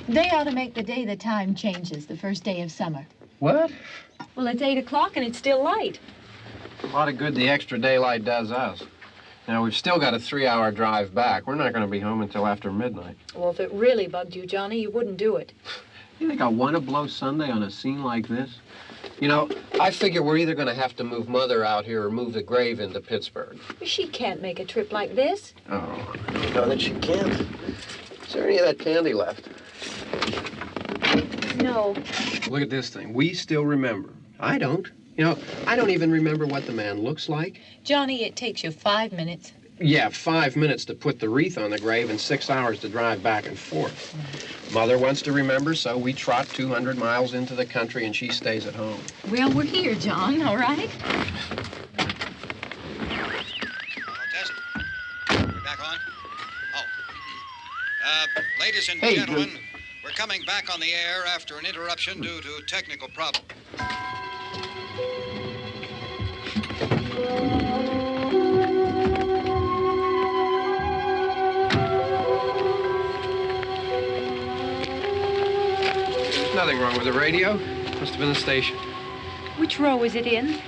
They ought to make the day the time changes, the first day of summer. What? Well, it's 8 o'clock and it's still light. A lot of good the extra daylight does us. Now, we've still got a 3-hour drive back. We're not going to be home until after midnight. Well, if it really bugged you, Johnny, you wouldn't do it. You think I want to blow Sunday on a scene like this? You know, I figure we're either going to have to move Mother out here or move the grave into Pittsburgh. She can't make a trip like this. Oh, you know that she can't. Is there any of that candy left? No. Look at this thing. We still remember. I don't. You know, I don't even remember what the man looks like. Johnny, it takes you 5 minutes. Yeah, 5 minutes to put the wreath on the grave and 6 hours to drive back and forth. Mother wants to remember, so we trot 200 miles into the country and she stays at home. Well, we're here, John, all right? Test. We're back on? Oh. Ladies and gentlemen, we're coming back on the air after an interruption due to technical problem. There's nothing wrong with the radio. Must have been the station. Which row is it in?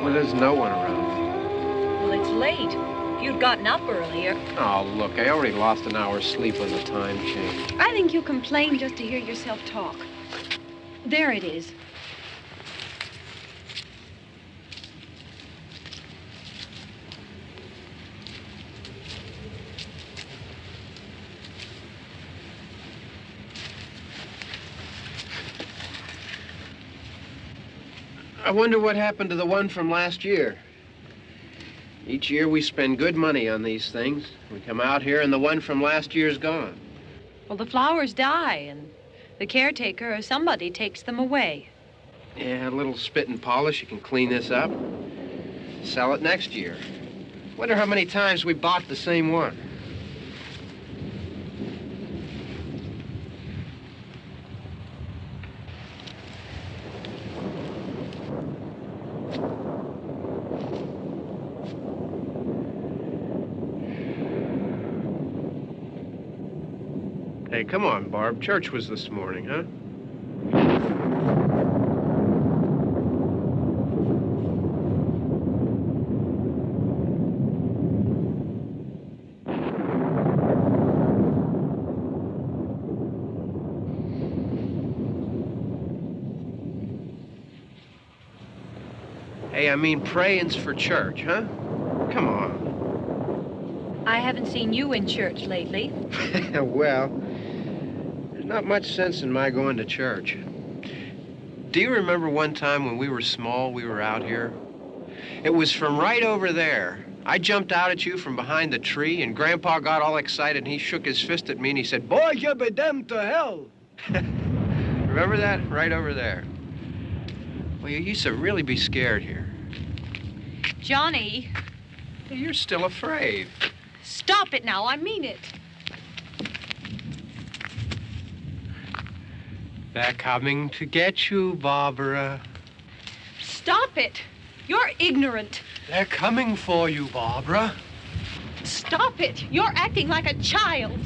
Well, there's no one around. Well, it's late. If you'd gotten up earlier. Oh, look, I already lost an hour's sleep when the time changed. I think you complain just to hear yourself talk. There it is. I wonder what happened to the one from last year. Each year we spend good money on these things. We come out here and the one from last year's gone. Well, the flowers die, and the caretaker or somebody takes them away. Yeah, a little spit and polish, you can clean this up. Sell it next year. Wonder how many times we bought the same one. Hey, come on, Barb. Church was this morning, huh? Hey, I mean, praying's for church, huh? Come on. I haven't seen you in church lately. Well, there's not much sense in my going to church. Do you remember one time when we were small, we were out here? It was from right over there. I jumped out at you from behind the tree, and Grandpa got all excited, and he shook his fist at me, and he said, "Boy, you be damned to hell." Remember that? Right over there. Well, you used to really be scared here. Johnny, You're still afraid. stop it now. I mean it. They're coming to get you, Barbara. Stop it. You're ignorant. They're coming for you, Barbara. Stop it. You're acting like a child.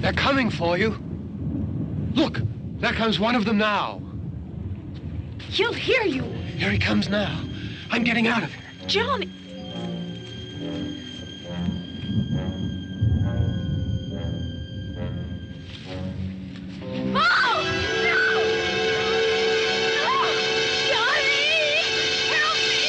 They're coming for you. Look, there comes one of them now. He'll hear you. Here he comes now. I'm getting out of here. Johnny. Oh! No! No! Johnny! Help me!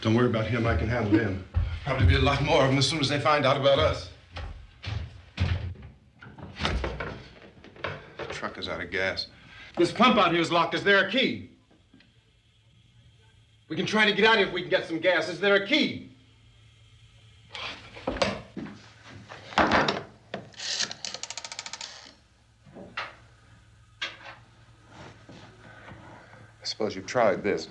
Don't worry about him. I can handle him. Probably be a lot more of them as soon as they find out about us. The truck is out of gas. This pump out here is locked. Is there a key? We can try to get out here if we can get some gas. Is there a key? I suppose you've tried this.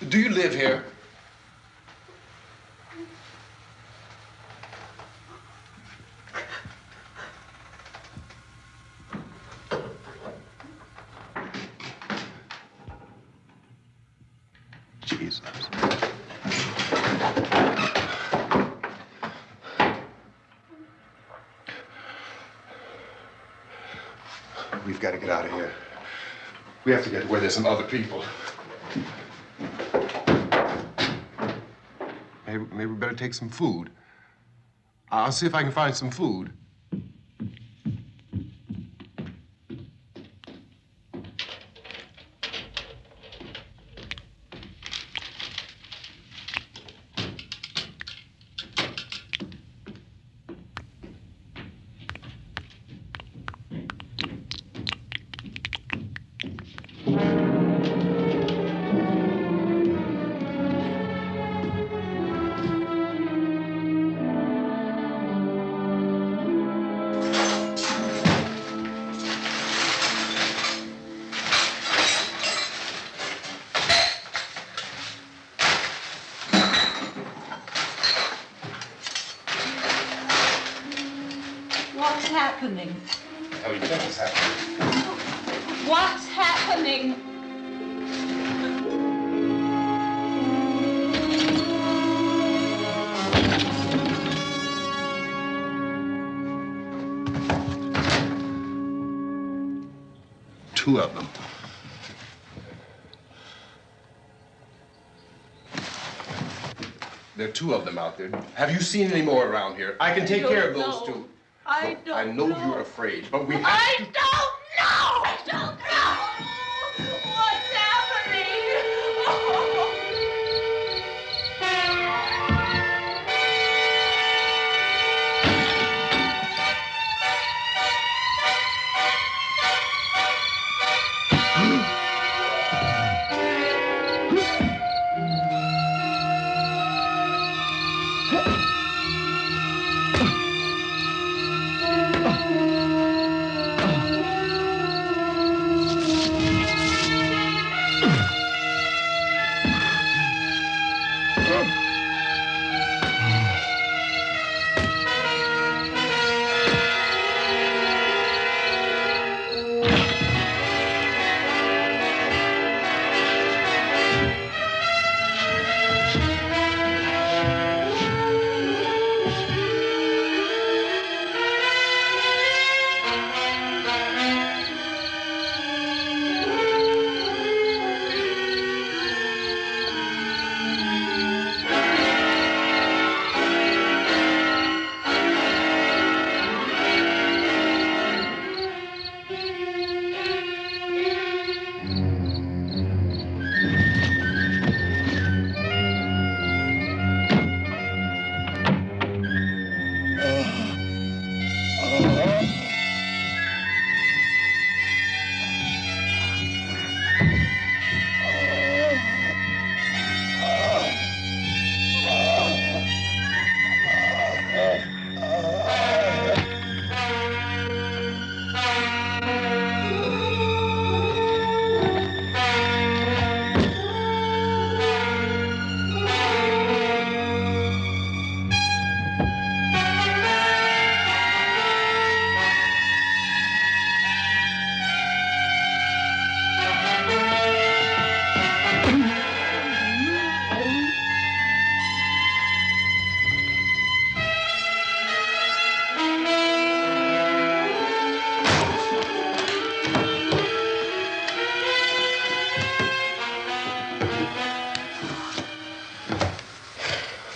Do you live here? Jesus. We've got to get out of here. We have to get where there's some other people. Maybe we better take some food. I'll see if I can find some food. What's happening? Oh, you think it's happening? What's happening? Two of them. There are two of them out there. Have you seen any more around here? I can take care of those two. I Look, don't I know know. you're afraid, but we have I to... don't know! I don't know! What's happening?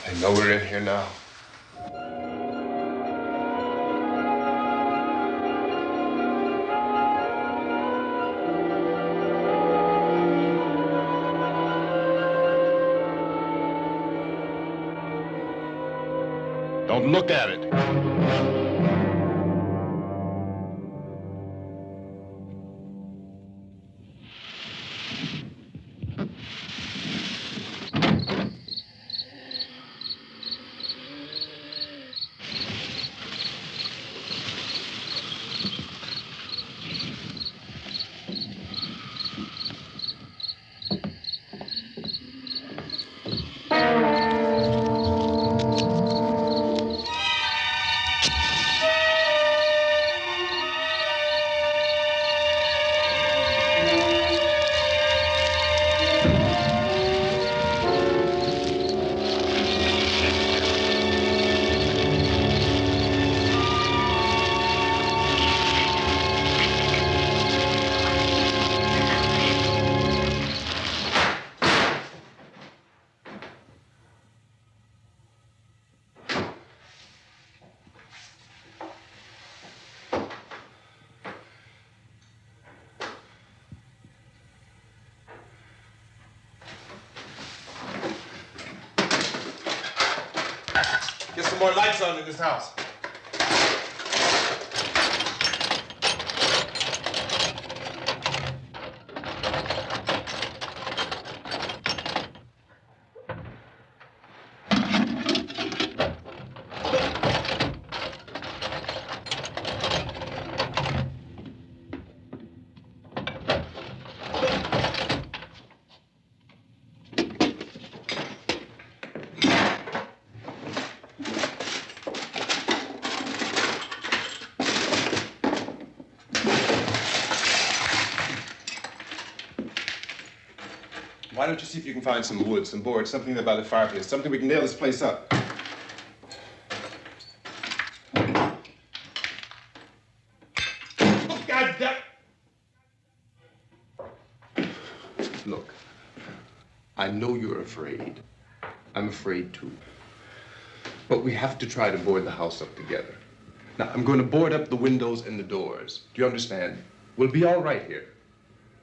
They know we're in here now. Don't look at it. Get some more lights on in this house. Why don't you see if you can find some wood, some boards, something there by the fireplace, something we can nail this place up. Oh, God damn! Look, I know you're afraid. I'm afraid too. But we have to try to board the house up together. Now, I'm going to board up the windows and the doors. Do you understand? We'll be all right here.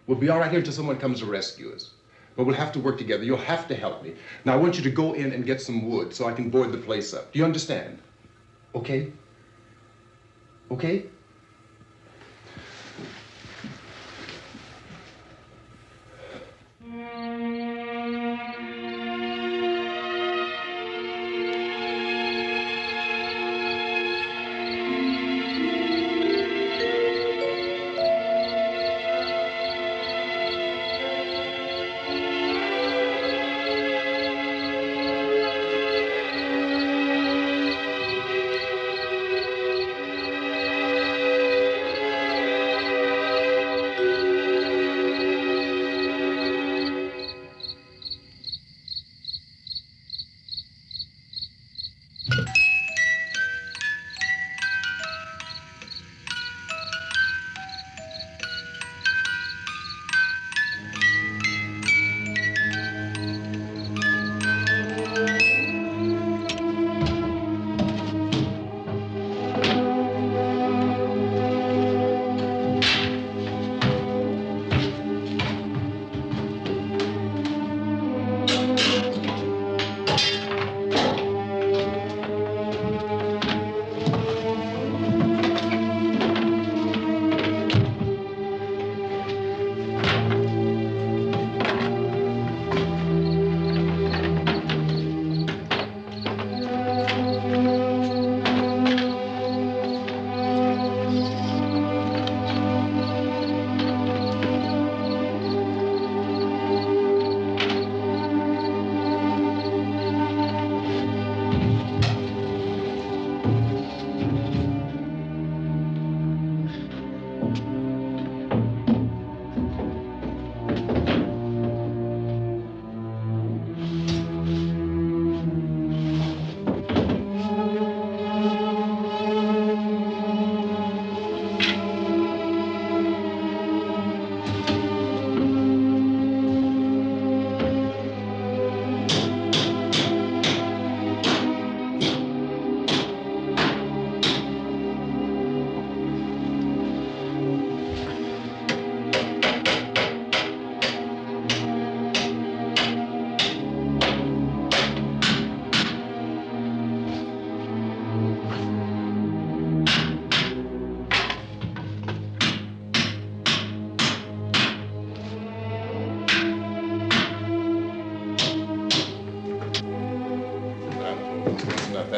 We'll be all right here until someone comes to rescue us. But we'll have to work together. You'll have to help me. Now, I want you to go in and get some wood so I can board the place up. Do you understand? Okay? Okay?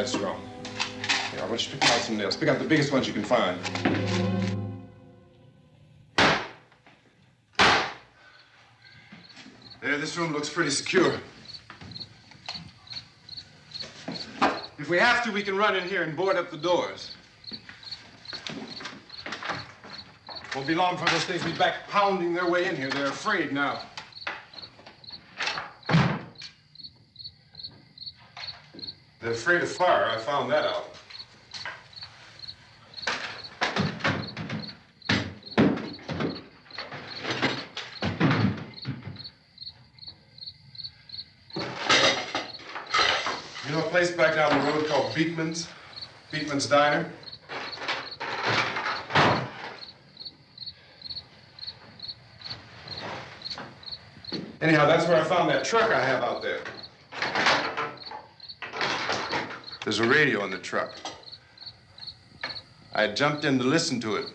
That's wrong. Here, I want you to pick out some nails. Pick out the biggest ones you can find. There, this room looks pretty secure. If we have to, we can run in here and board up the doors. Won't be long for those things to be back pounding their way in here. They're afraid now. They're afraid of fire. I found that out. You know a place back down the road called Beekman's? Beekman's Diner? Anyhow, that's where I found that truck I have out there. There's a radio in the truck. I had jumped in to listen to it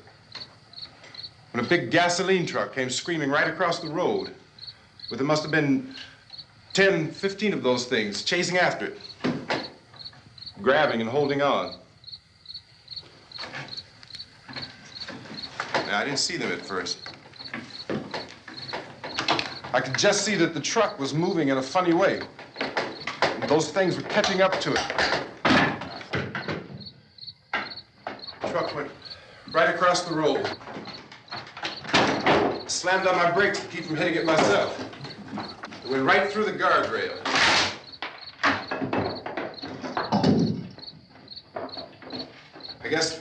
when a big gasoline truck came screaming right across the road. But there must have been 10, 15 of those things chasing after it, grabbing and holding on. Now, I didn't see them at first. I could just see that the truck was moving in a funny way. And those things were catching up to it. The truck went right across the road. Slammed on my brakes to keep from hitting it myself. It went right through the guardrail. I guess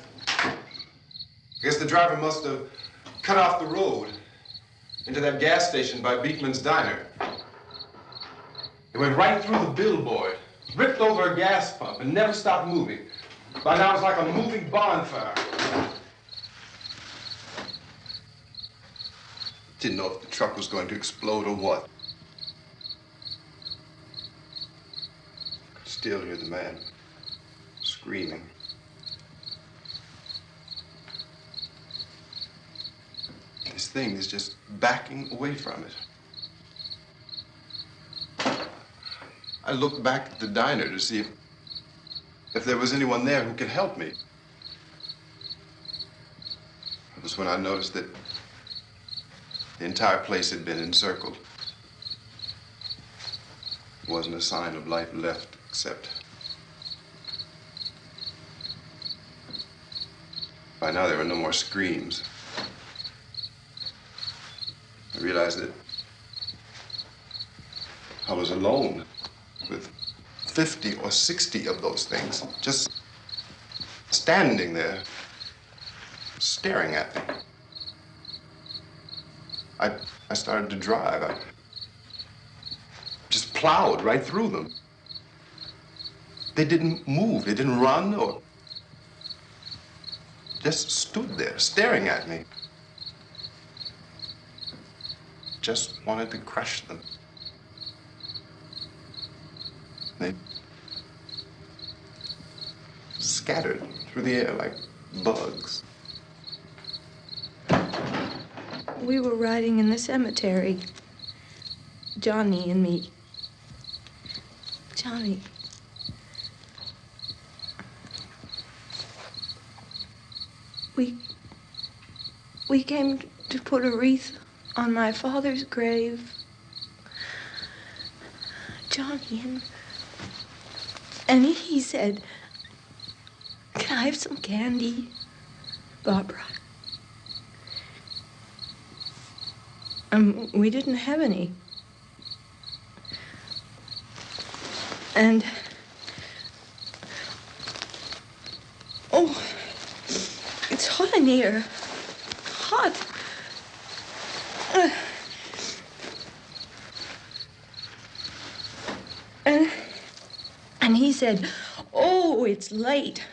the driver must have cut off the road into that gas station by Beekman's Diner. It went right through the billboard, ripped over a gas pump, and never stopped moving. By now, it was like a moving bonfire. Didn't know if the truck was going to explode or what. Could still hear the man screaming. This thing is just backing away from it. I looked back at the diner to see if there was anyone there who could help me. It was when I noticed that the entire place had been encircled. There wasn't a sign of life left except by now there were no more screams. I realized that I was alone with 50 or 60 of those things, just standing there, staring at me. I started to drive. I just plowed right through them. They didn't move, they didn't run or just stood there, staring at me. Just wanted to crush them. They scattered through the air like bugs. We were riding in the cemetery, Johnny and me. Johnny. We came to put a wreath on my father's grave. Johnny, and he said, "Can I have some candy, Barbra?" We didn't have any. And, oh, it's hot in here. Hot. And he said, "Oh, it's late.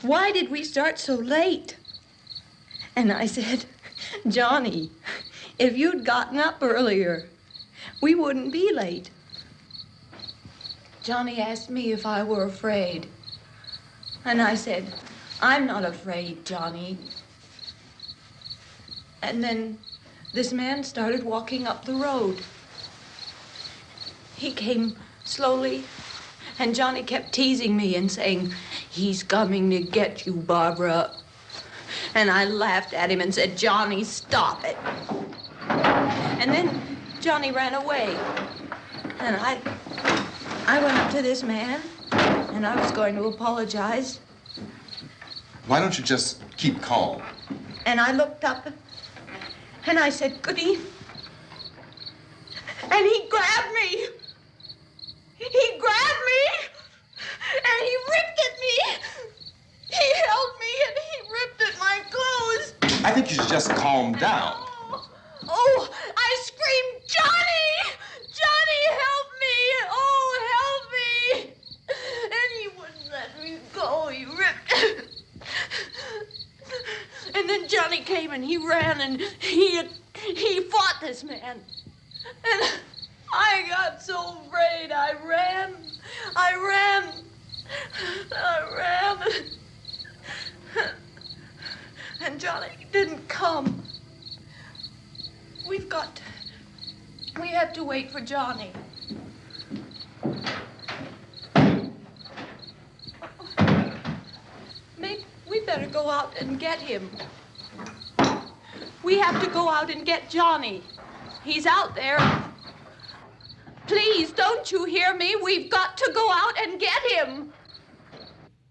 Why did we start so late?" And I said, "Johnny, if you'd gotten up earlier, we wouldn't be late." Johnny asked me if I were afraid. And I said, "I'm not afraid, Johnny." And then this man started walking up the road. He came slowly And Johnny kept teasing me and saying, "He's coming to get you, Barbara." And I laughed at him and said, "Johnny, stop it." And then Johnny ran away. And I went up to this man, and I was going to apologize. Why don't you just keep calm? And I looked up, and I said, "Good evening." And he grabbed me. He grabbed me, and he ripped at me. He held me, and he ripped at my clothes. I think you should just calm down. Oh, I screamed, "Johnny! Johnny, help me! Oh, help me!" And he wouldn't let me go. He ripped. And then Johnny came and he ran and he fought this man. And I got so afraid. I ran. And Johnny didn't come. We have to wait for Johnny. We better go out and get him. We have to go out and get Johnny. He's out there. Please, don't you hear me? We've got to go out and get him.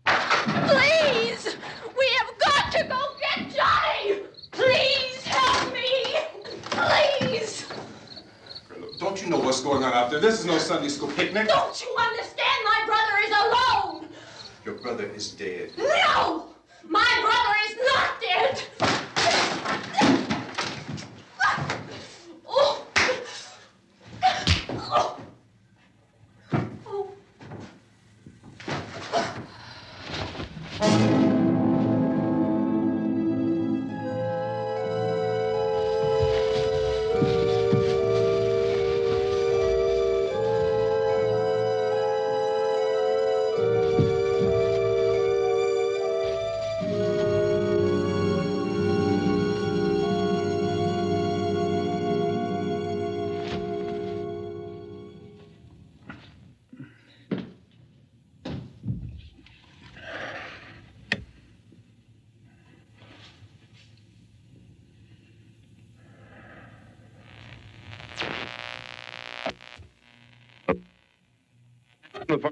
Please! We have got to go get Johnny! Please help me! Please! Don't you know what's going on out there? This is no Sunday school picnic. Don't you understand? My brother is alone! Your brother is dead. No! My brother is not dead! Oh. Oh.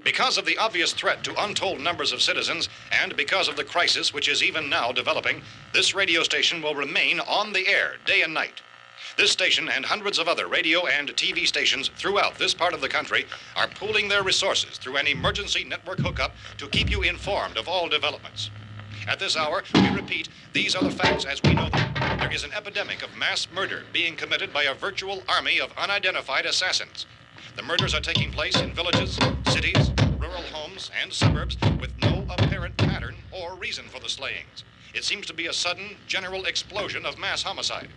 Because of the obvious threat to untold numbers of citizens, and because of the crisis which is even now developing, this radio station will remain on the air day and night. This station and hundreds of other radio and TV stations throughout this part of the country are pooling their resources through an emergency network hookup to keep you informed of all developments. At this hour, we repeat, these are the facts as we know them. There is an epidemic of mass murder being committed by a virtual army of unidentified assassins. The murders are taking place in villages, cities, rural homes, and suburbs with no apparent pattern or reason for the slayings. It seems to be a sudden, general explosion of mass homicide.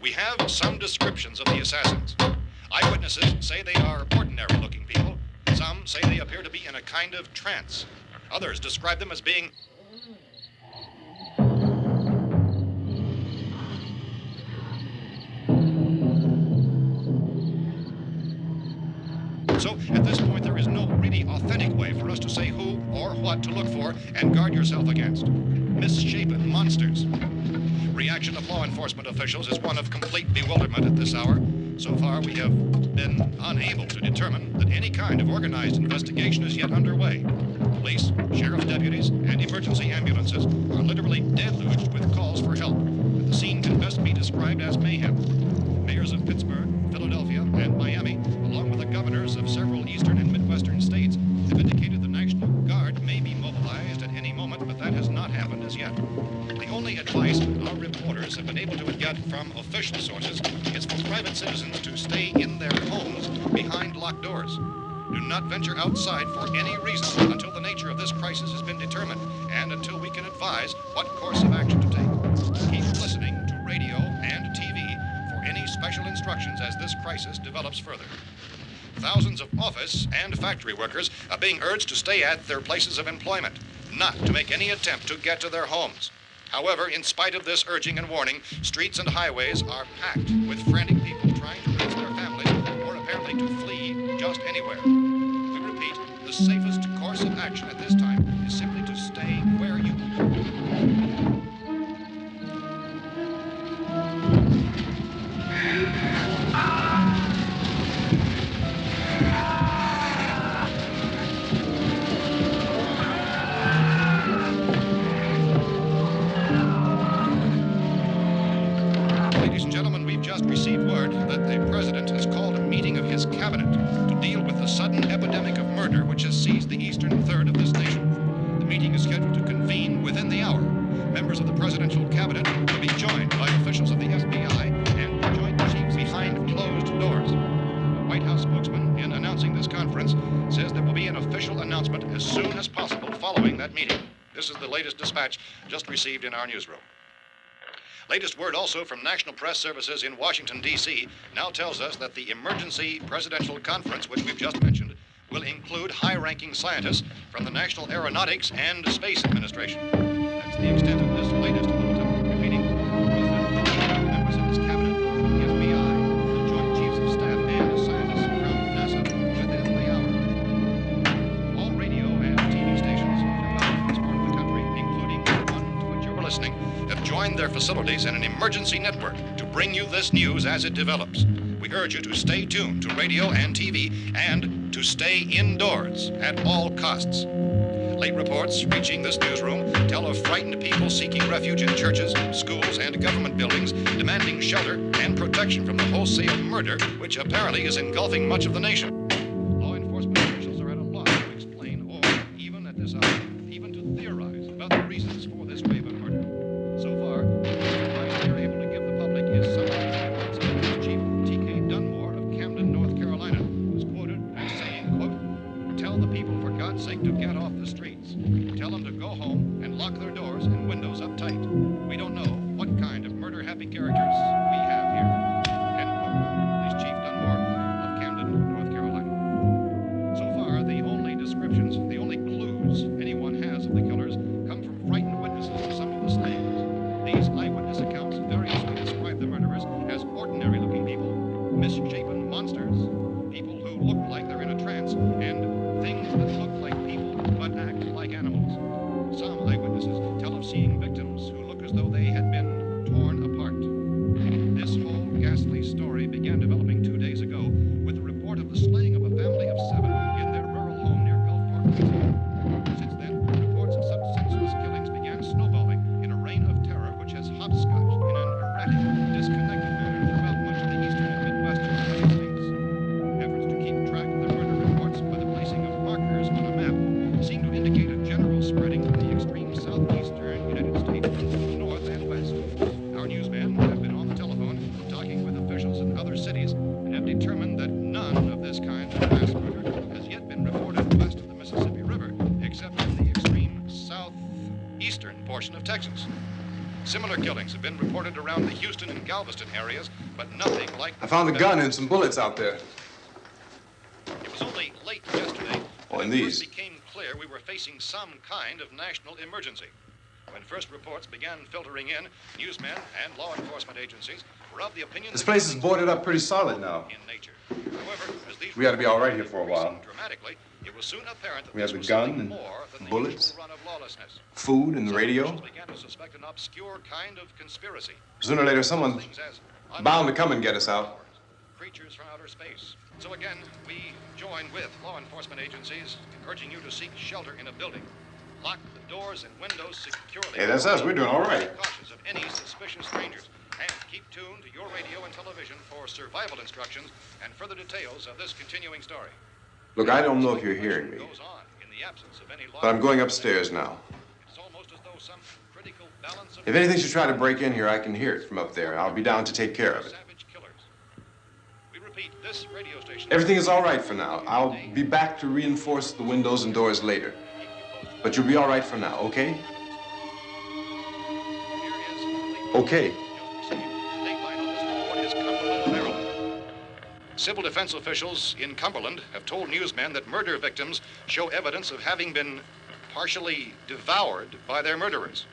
We have some descriptions of the assassins. Eyewitnesses say they are ordinary-looking people. Some say they appear to be in a kind of trance. Others describe them as being So, at this point, there is no really authentic way for us to say who or what to look for and guard yourself against. Misshapen monsters. Reaction of law enforcement officials is one of complete bewilderment at this hour. So far, we have been unable to determine that any kind of organized investigation is yet underway. Police, sheriff's deputies, and emergency ambulances are literally deluged with calls for help. The scene can best be described as mayhem. Mayors of Pittsburgh, Philadelphia, and Miami, along with the governors of several eastern and midwestern states, have indicated the National Guard may be mobilized at any moment, but that has not happened as yet. The only advice our reporters have been able to get from official sources is for private citizens to stay in their homes behind locked doors. Do not venture outside for any reason until the nature of this crisis has been determined and until we can advise what course of action to take. Keep listening to radio and TV for any special instructions as this crisis develops further. Thousands of office and factory workers are being urged to stay at their places of employment, not to make any attempt to get to their homes. However, in spite of this urging and warning, streets and highways are packed with frantic people trying to raise their families or apparently to flee just anywhere. We repeat, The safest course of action at this time is simply to stay where you are. Ladies and gentlemen, we've just received word that the president has called a meeting of his cabinet to deal with the sudden epidemic of murder which has seized the eastern third of this nation. The meeting is scheduled to convene within the hour. Members of the presidential cabinet will be joined by officials of the FBI and joint chiefs behind closed doors. The White House spokesman, in announcing this conference, says there will be an official announcement as soon as possible following that meeting. This is the latest dispatch just received in our newsroom. Latest word also from National Press Services in Washington, D.C. now tells us that the emergency presidential conference, which we've just mentioned, will include high-ranking scientists from the National Aeronautics and Space Administration. That's the extent of this latest bulletin. Repeating, members of his cabinet, the FBI, the Joint Chiefs of Staff, and scientists from NASA within the hour. All radio and TV stations throughout this part of the country, including the one to which you're listening, have joined their facilities in an emergency network to bring you this news as it develops. We urge you to stay tuned to radio and TV and to stay indoors at all costs. Late reports reaching this newsroom tell of frightened people seeking refuge in churches, schools, and government buildings, demanding shelter and protection from the wholesale murder which apparently is engulfing much of the nation. Law enforcement officials are at a loss to explain or, even at this hour, even to theorize about the reasons for this wave of murder. So far, the advice they are able to give the public is some of the reports of Chief T.K. Dunmore of Camden, North Carolina, was quoted as saying, quote, "Tell the people for God's sake to get off the streets. Tell them to go home and lock their doors and windows up tight. We don't know what kind of murder-happy characters we have here." End quote. This Chief Dunmore of Camden, North Carolina. So far, the only descriptions, the only clues anyone has of the killers come from frightened witnesses of some of the slayings. These eyewitness accounts variously describe the murderers as ordinary-looking people, misshapen monsters, people who look like they're in a trance, and things that look like people but act like animals. Some eyewitnesses tell of seeing victims who look as though they had been torn apart. This whole ghastly story began developing 2 days ago with the report of the slaying of a family of 7 in their rural home near Gulfport, Louisiana. Since then, reports of such senseless killings began snowballing in a reign of terror which has hopscotched in an erratic, disconnected manner throughout much of the eastern and midwestern United States. Efforts to keep track of the murder reports by the placing of markers on a map seem to indicate a general spreading from the extreme southeastern United States to the north and west. Our newsmen have been on the telephone talking with officials in other cities and have determined that none of this kind of mass murder has yet been reported west of the Mississippi River, except in the extreme southeastern portion of Texas. Similar killings have been reported around the Houston and Galveston areas, but nothing like... I found a gun and some bullets out there. It was only late yesterday Oh, that and it these. first became clear we were facing some kind of national emergency. When first reports began filtering in, newsmen and law enforcement agencies were of the opinion This that place is things boarded were up pretty solid now. in nature. However, as these We ought to be all right here reports for a while. increased dramatically, it was soon apparent that We have this the was gun something and more than the bullets, usual run of lawlessness. food and the Some radio. officials began to suspect an obscure kind of conspiracy. Sooner or later, someone's Things as bound to come and get us out. creatures from outer space. So again, we join with law enforcement agencies, urging you to seek shelter in a building. Lock the doors and windows securely. Hey, that's us. We're doing all right. Be cautious of any suspicious strangers. And keep tuned to your radio and television for survival instructions and further details of this continuing story. Look, I don't know if you're hearing me, Goes on in the absence of any law but I'm going upstairs now. It's almost as though some critical balance of If anything should try to break in here, I can hear it from up there. I'll be down to take care of it. savage killers. We repeat, this radio station. Everything is all right for now. I'll be back to reinforce the windows and doors later. But you'll be all right for now, okay? Okay. Dateline on this report is Cumberland, Maryland. Civil defense officials in Cumberland have told newsmen that murder victims show evidence of having been partially devoured by their murderers.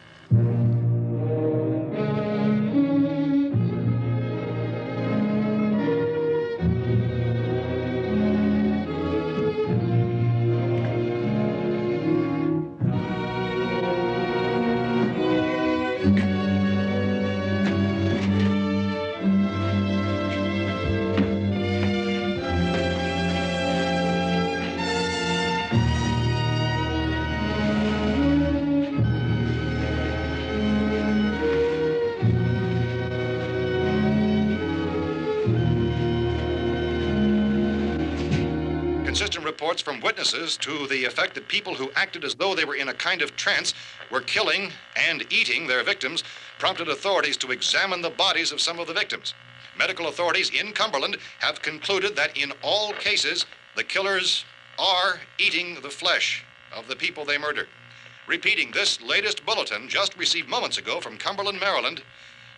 reports from witnesses to the effect that people who acted as though they were in a kind of trance were killing and eating their victims prompted authorities to examine the bodies of some of the victims. Medical authorities in Cumberland have concluded that in all cases, the killers are eating the flesh of the people they murdered. Repeating this latest bulletin just received moments ago from Cumberland, Maryland,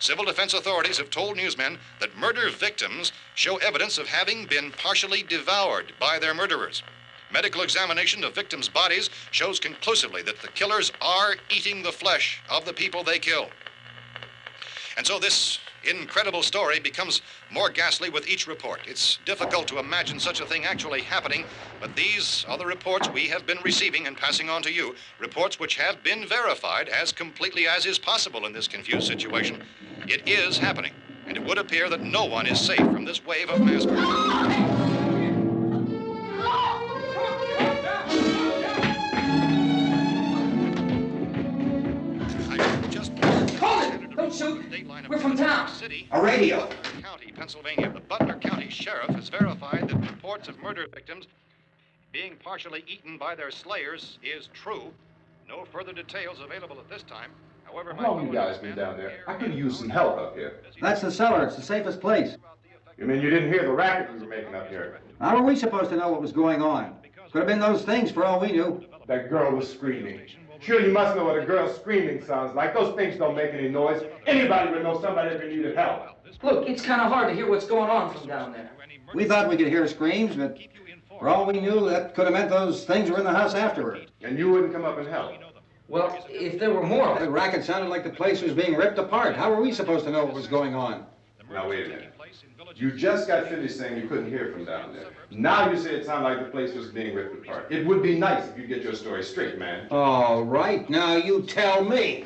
civil defense authorities have told newsmen that murder victims show evidence of having been partially devoured by their murderers. Medical examination of victims' bodies shows conclusively that the killers are eating the flesh of the people they kill. And so this incredible story becomes more ghastly with each report. It's difficult to imagine such a thing actually happening, but these are the reports we have been receiving and passing on to you, reports which have been verified as completely as is possible in this confused situation. It is happening, and it would appear that no one is safe from this wave of mass murder. Don't shoot. We're from town. A radio. County, Pennsylvania. The Butler County Sheriff has verified that reports of murder victims being partially eaten by their slayers is true. No further details available at this time. However, How long you guys been down there? I could use some help up here. That's the cellar. It's the safest place. You mean you didn't hear the racket we were making up here? How were we supposed to know what was going on? Could have been those things for all we knew. That girl was screaming. Sure, you must know what a girl screaming sounds like. Those things don't make any noise. Anybody would know somebody ever needed help. Look, it's kind of hard to hear what's going on from down there. We thought we could hear screams, but for all we knew, that could have meant those things were in the house afterward. And you wouldn't come up and help? Well, if there were more... The racket sounded like the place was being ripped apart. How were we supposed to know what was going on? Now, wait a minute. You just got finished saying you couldn't hear from down there. Now you say it sounded like the place was being ripped apart. It would be nice if you get your story straight, man. All right, now you tell me.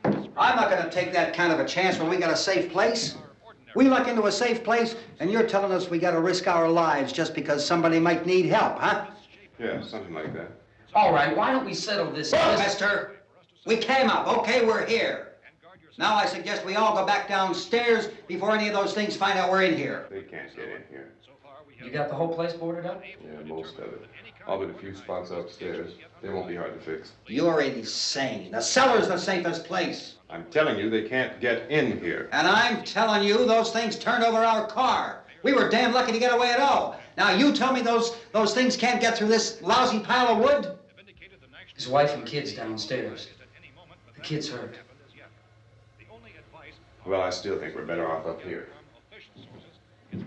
I'm not going to take that kind of a chance when we got a safe place. We luck into a safe place, and you're telling us we got to risk our lives just because somebody might need help, huh? Yeah, something like that. All right, why don't we settle this? Mister, we came up. Okay, we're here. Now I suggest we all go back downstairs before any of those things find out we're in here. They can't get in here. You got the whole place boarded up? Yeah, most of it. All but a few spots upstairs. They won't be hard to fix. You're insane. The cellar's the safest place. I'm telling you, they can't get in here. And I'm telling you, those things turned over our car. We were damn lucky to get away at all. Now you tell me those things can't get through this lousy pile of wood? His wife and kids downstairs. The kid's hurt. Well, I still think we're better off up here.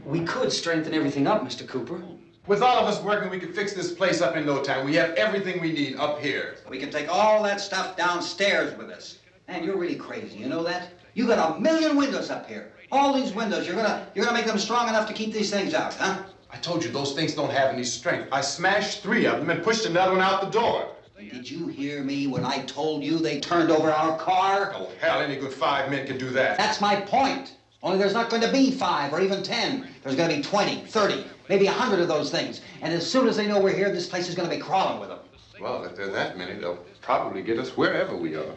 We could strengthen everything up, Mr. Cooper. With all of us working, we could fix this place up in no time. We have everything we need up here. We can take all that stuff downstairs with us. Man, you're really crazy, you know that? You got 1,000,000 windows up here. All these windows, you're gonna make them strong enough to keep these things out, huh? I told you those things don't have any strength. I smashed 3 of them and pushed another one out the door. Did you hear me when I told you they turned over our car? Oh, hell, any good 5 men can do that. That's my point. Only there's not going to be 5 or even 10. There's going to be 20, 30, maybe 100 of those things. And as soon as they know we're here, this place is going to be crawling with them. Well, if there are that many, they'll probably get us wherever we are.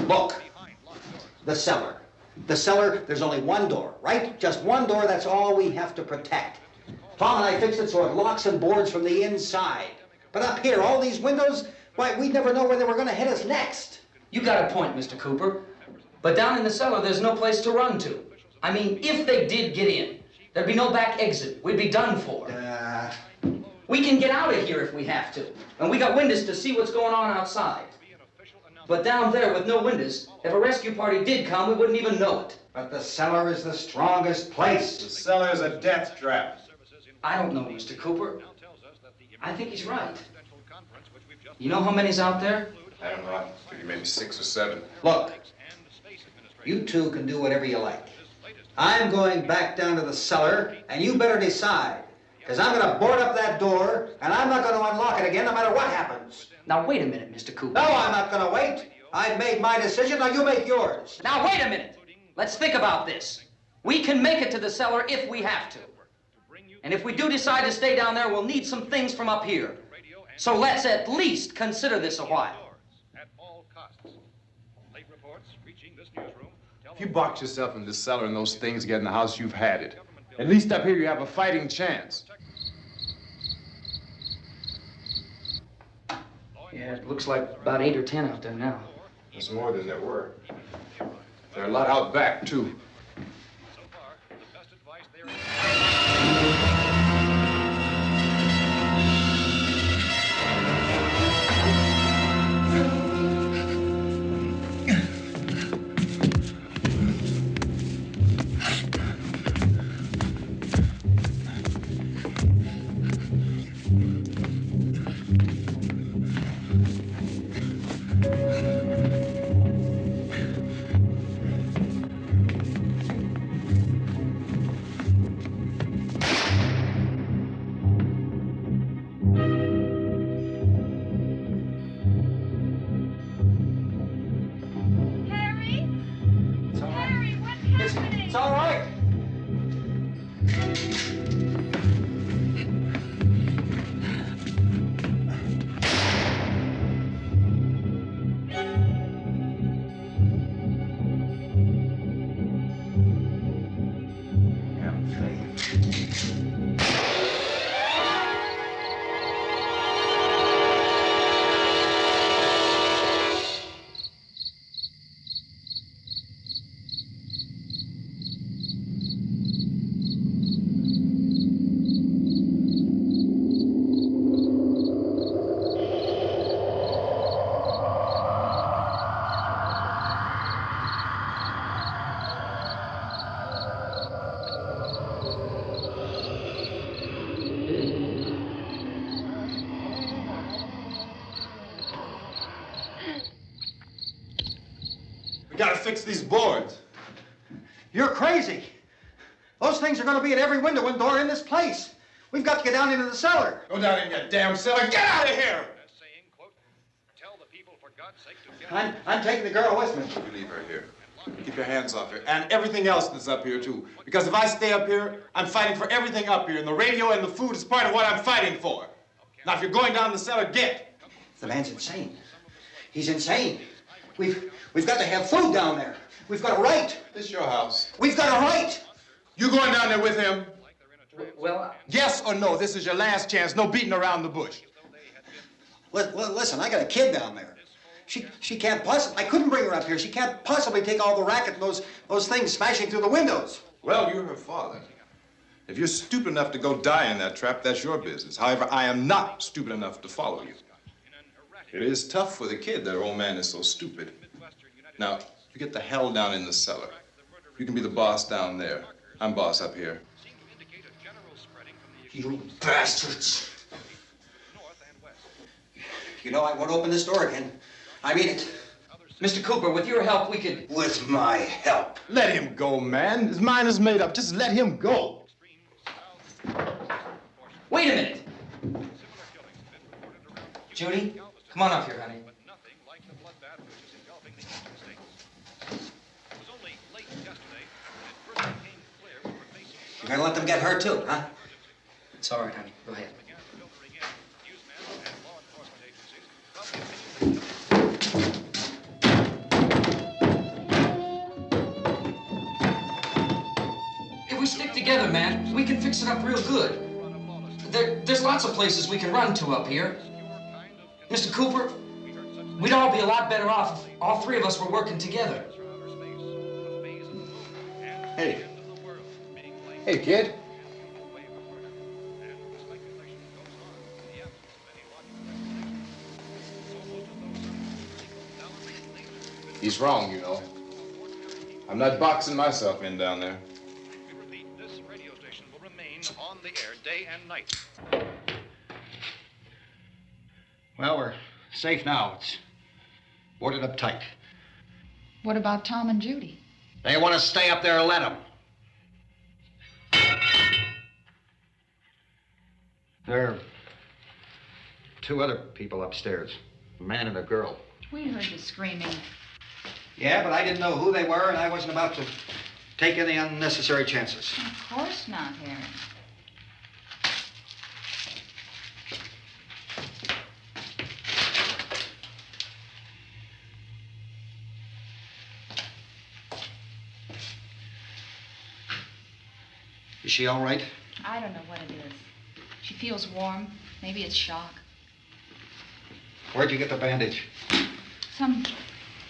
Look, the cellar. The cellar, there's only one door, right? Just one door, that's all we have to protect. Tom and I fixed it so it locks and boards from the inside. But up here, all these windows, why, we'd never know where they were going to hit us next. You got a point, Mr. Cooper. But down in the cellar, there's no place to run to. I mean, if they did get in, there'd be no back exit. We'd be done for. We can get out of here if we have to. And we got windows to see what's going on outside. But down there with no windows, if a rescue party did come, we wouldn't even know it. But the cellar is the strongest place. The cellar is a death trap. I don't know, Mr. Cooper. I think he's right. You know how many's out there? I don't know. I think maybe 6 or 7. Look, you two can do whatever you like. I'm going back down to the cellar, and you better decide. Because I'm going to board up that door, and I'm not going to unlock it again no matter what happens. Now, wait a minute, Mr. Cooper. No, I'm not going to wait. I've made my decision, now you make yours. Now, wait a minute. Let's think about this. We can make it to the cellar if we have to. And if we do decide to stay down there, we'll need some things from up here. So let's at least consider this a while. If you box yourself in this cellar and those things get in the house, you've had it. At least up here you have a fighting chance. Yeah, it looks like about 8 or 10 out there now. There's more than there were. There are a lot out back, too. So far, the best advice there is... It's all right. We gotta fix these boards. You're crazy. Those things are going to be at every window and door in this place. We've got to get down into the cellar. Go down in your damn cellar. Get out of here! As saying, quote, tell the people for God's sake to get... I'm taking the girl with me. You leave her here. Keep your hands off her. And everything else that's up here, too. Because if I stay up here, I'm fighting for everything up here. And the radio and the food is part of what I'm fighting for. Now, if you're going down the cellar, get. The man's insane. He's insane. We've got to have food down there. We've got a right. This is your house. We've got a right. You going down there with him? Well, Yes or no? This is your last chance. No beating around the bush. Listen, I got a kid down there. She can't possibly, I couldn't bring her up here. She can't possibly take all the racket and those things smashing through the windows. Well, you're her father. If you're stupid enough to go die in that trap, that's your business. However, I am not stupid enough to follow you. It is tough for the kid that her old man is so stupid. Now, you get the hell down in the cellar. You can be the boss down there. I'm boss up here. You bastards. You know, I won't open this door again. I mean it. Mr. Cooper, with your help, we could... With my help. Let him go, man. His mind is made up. Just let him go. Wait a minute. Judy, come on up here, honey. You're gonna let them get hurt too, huh? It's all right, honey. Go ahead. If we stick together, man, we can fix it up real good. There's lots of places we can run to up here. Mr. Cooper, we'd all be a lot better off if all three of us were working together. Hey. Hey, kid. He's wrong, you know. I'm not boxing myself in down there. We repeat, this radio station will remain on the air day and night. Well, we're safe now. It's boarded up tight. What about Tom and Judy? They want to stay up there, let them. There are two other people upstairs, a man and a girl. We heard the screaming. Yeah, but I didn't know who they were, and I wasn't about to take any unnecessary chances. Of course not, Harry. Is she all right? I don't know what it is. She feels warm. Maybe it's shock. Where'd you get the bandage? Some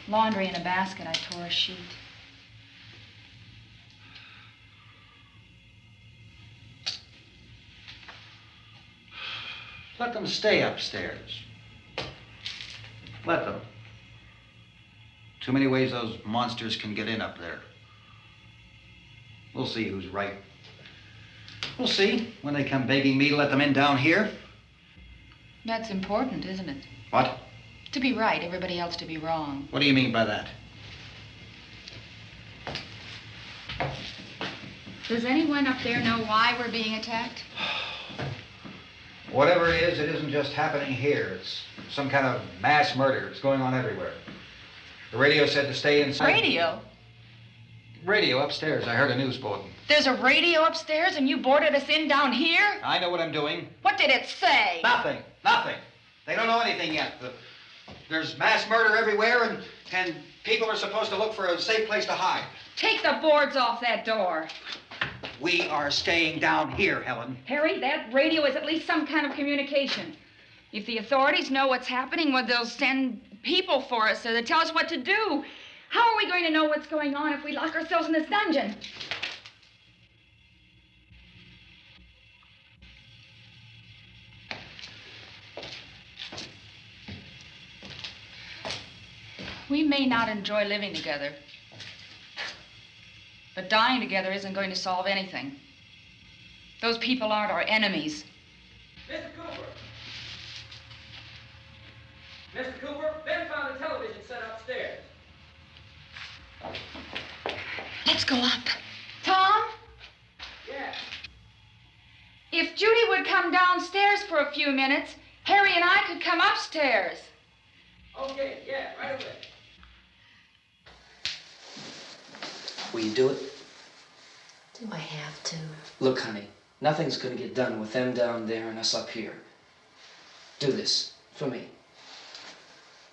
laundry in a basket. I tore a sheet. Let them stay upstairs. Let them. Too many ways those monsters can get in up there. We'll see who's right. We'll see when they come begging me to let them in down here. That's important, isn't it? What? To be right, everybody else to be wrong. What do you mean by that? Does anyone up there know why we're being attacked? Whatever it isn't just happening here. It's some kind of mass murder. It's going on everywhere. The radio said to stay inside. Radio? Radio upstairs. I heard a news bulletin. There's a radio upstairs and you boarded us in down here? I know what I'm doing. What did it say? Nothing. Nothing. They don't know anything yet. There's mass murder everywhere, and people are supposed to look for a safe place to hide. Take the boards off that door. We are staying down here, Helen. Harry, that radio is at least some kind of communication. If the authorities know what's happening, well, they'll send people for us to tell us what to do. How are we going to know what's going on if we lock ourselves in this dungeon? We may not enjoy living together, but dying together isn't going to solve anything. Those people aren't our enemies. Mr. Cooper! Mr. Cooper, Ben found a television set upstairs. Let's go up. Tom? Yeah. If Judy would come downstairs for a few minutes, Harry and I could come upstairs. Okay, yeah, right away. Will you do it? Do I have to? Look, honey, nothing's gonna get done with them down there and us up here. Do this for me.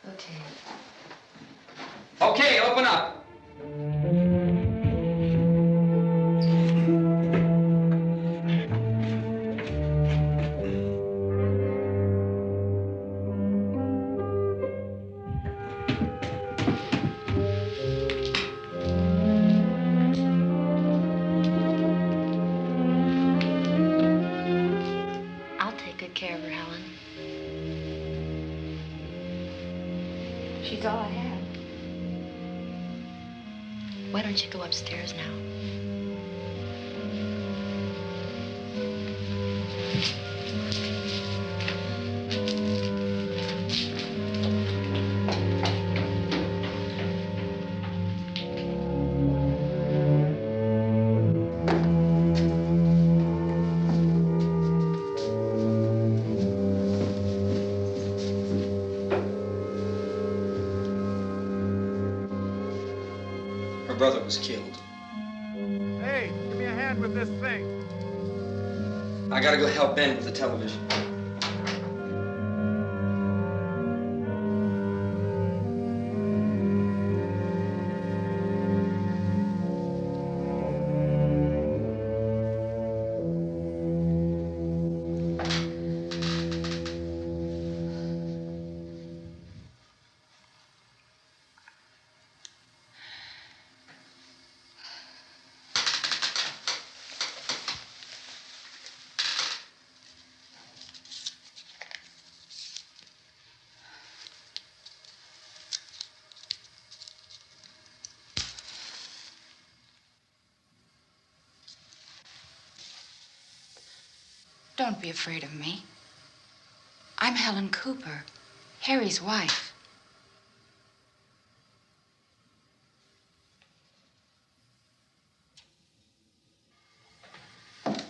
Okay. Okay, open up. I'll take good care of her, Helen. She's all I have. Why don't you go upstairs now? Her brother was killed. Hey, give me a hand with this thing. I gotta go help Ben with the television. Don't be afraid of me. I'm Helen Cooper, Harry's wife.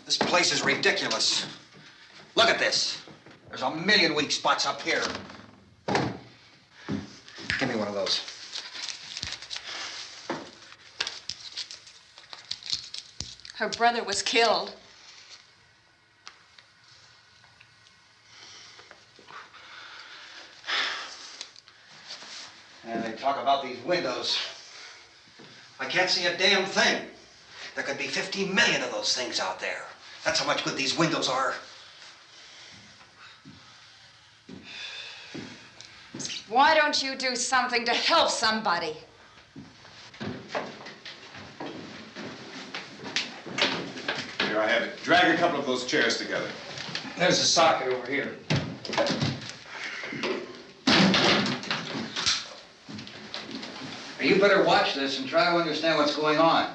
This place is ridiculous. Look at this. There's a million weak spots up here. Give me one of those. Her brother was killed. And they talk about these windows. I can't see a damn thing. There could be 50 million of those things out there. That's how much good these windows are. Why don't you do something to help somebody? Here, I have it. Drag a couple of those chairs together. There's a socket over here. You better watch this and try to understand what's going on.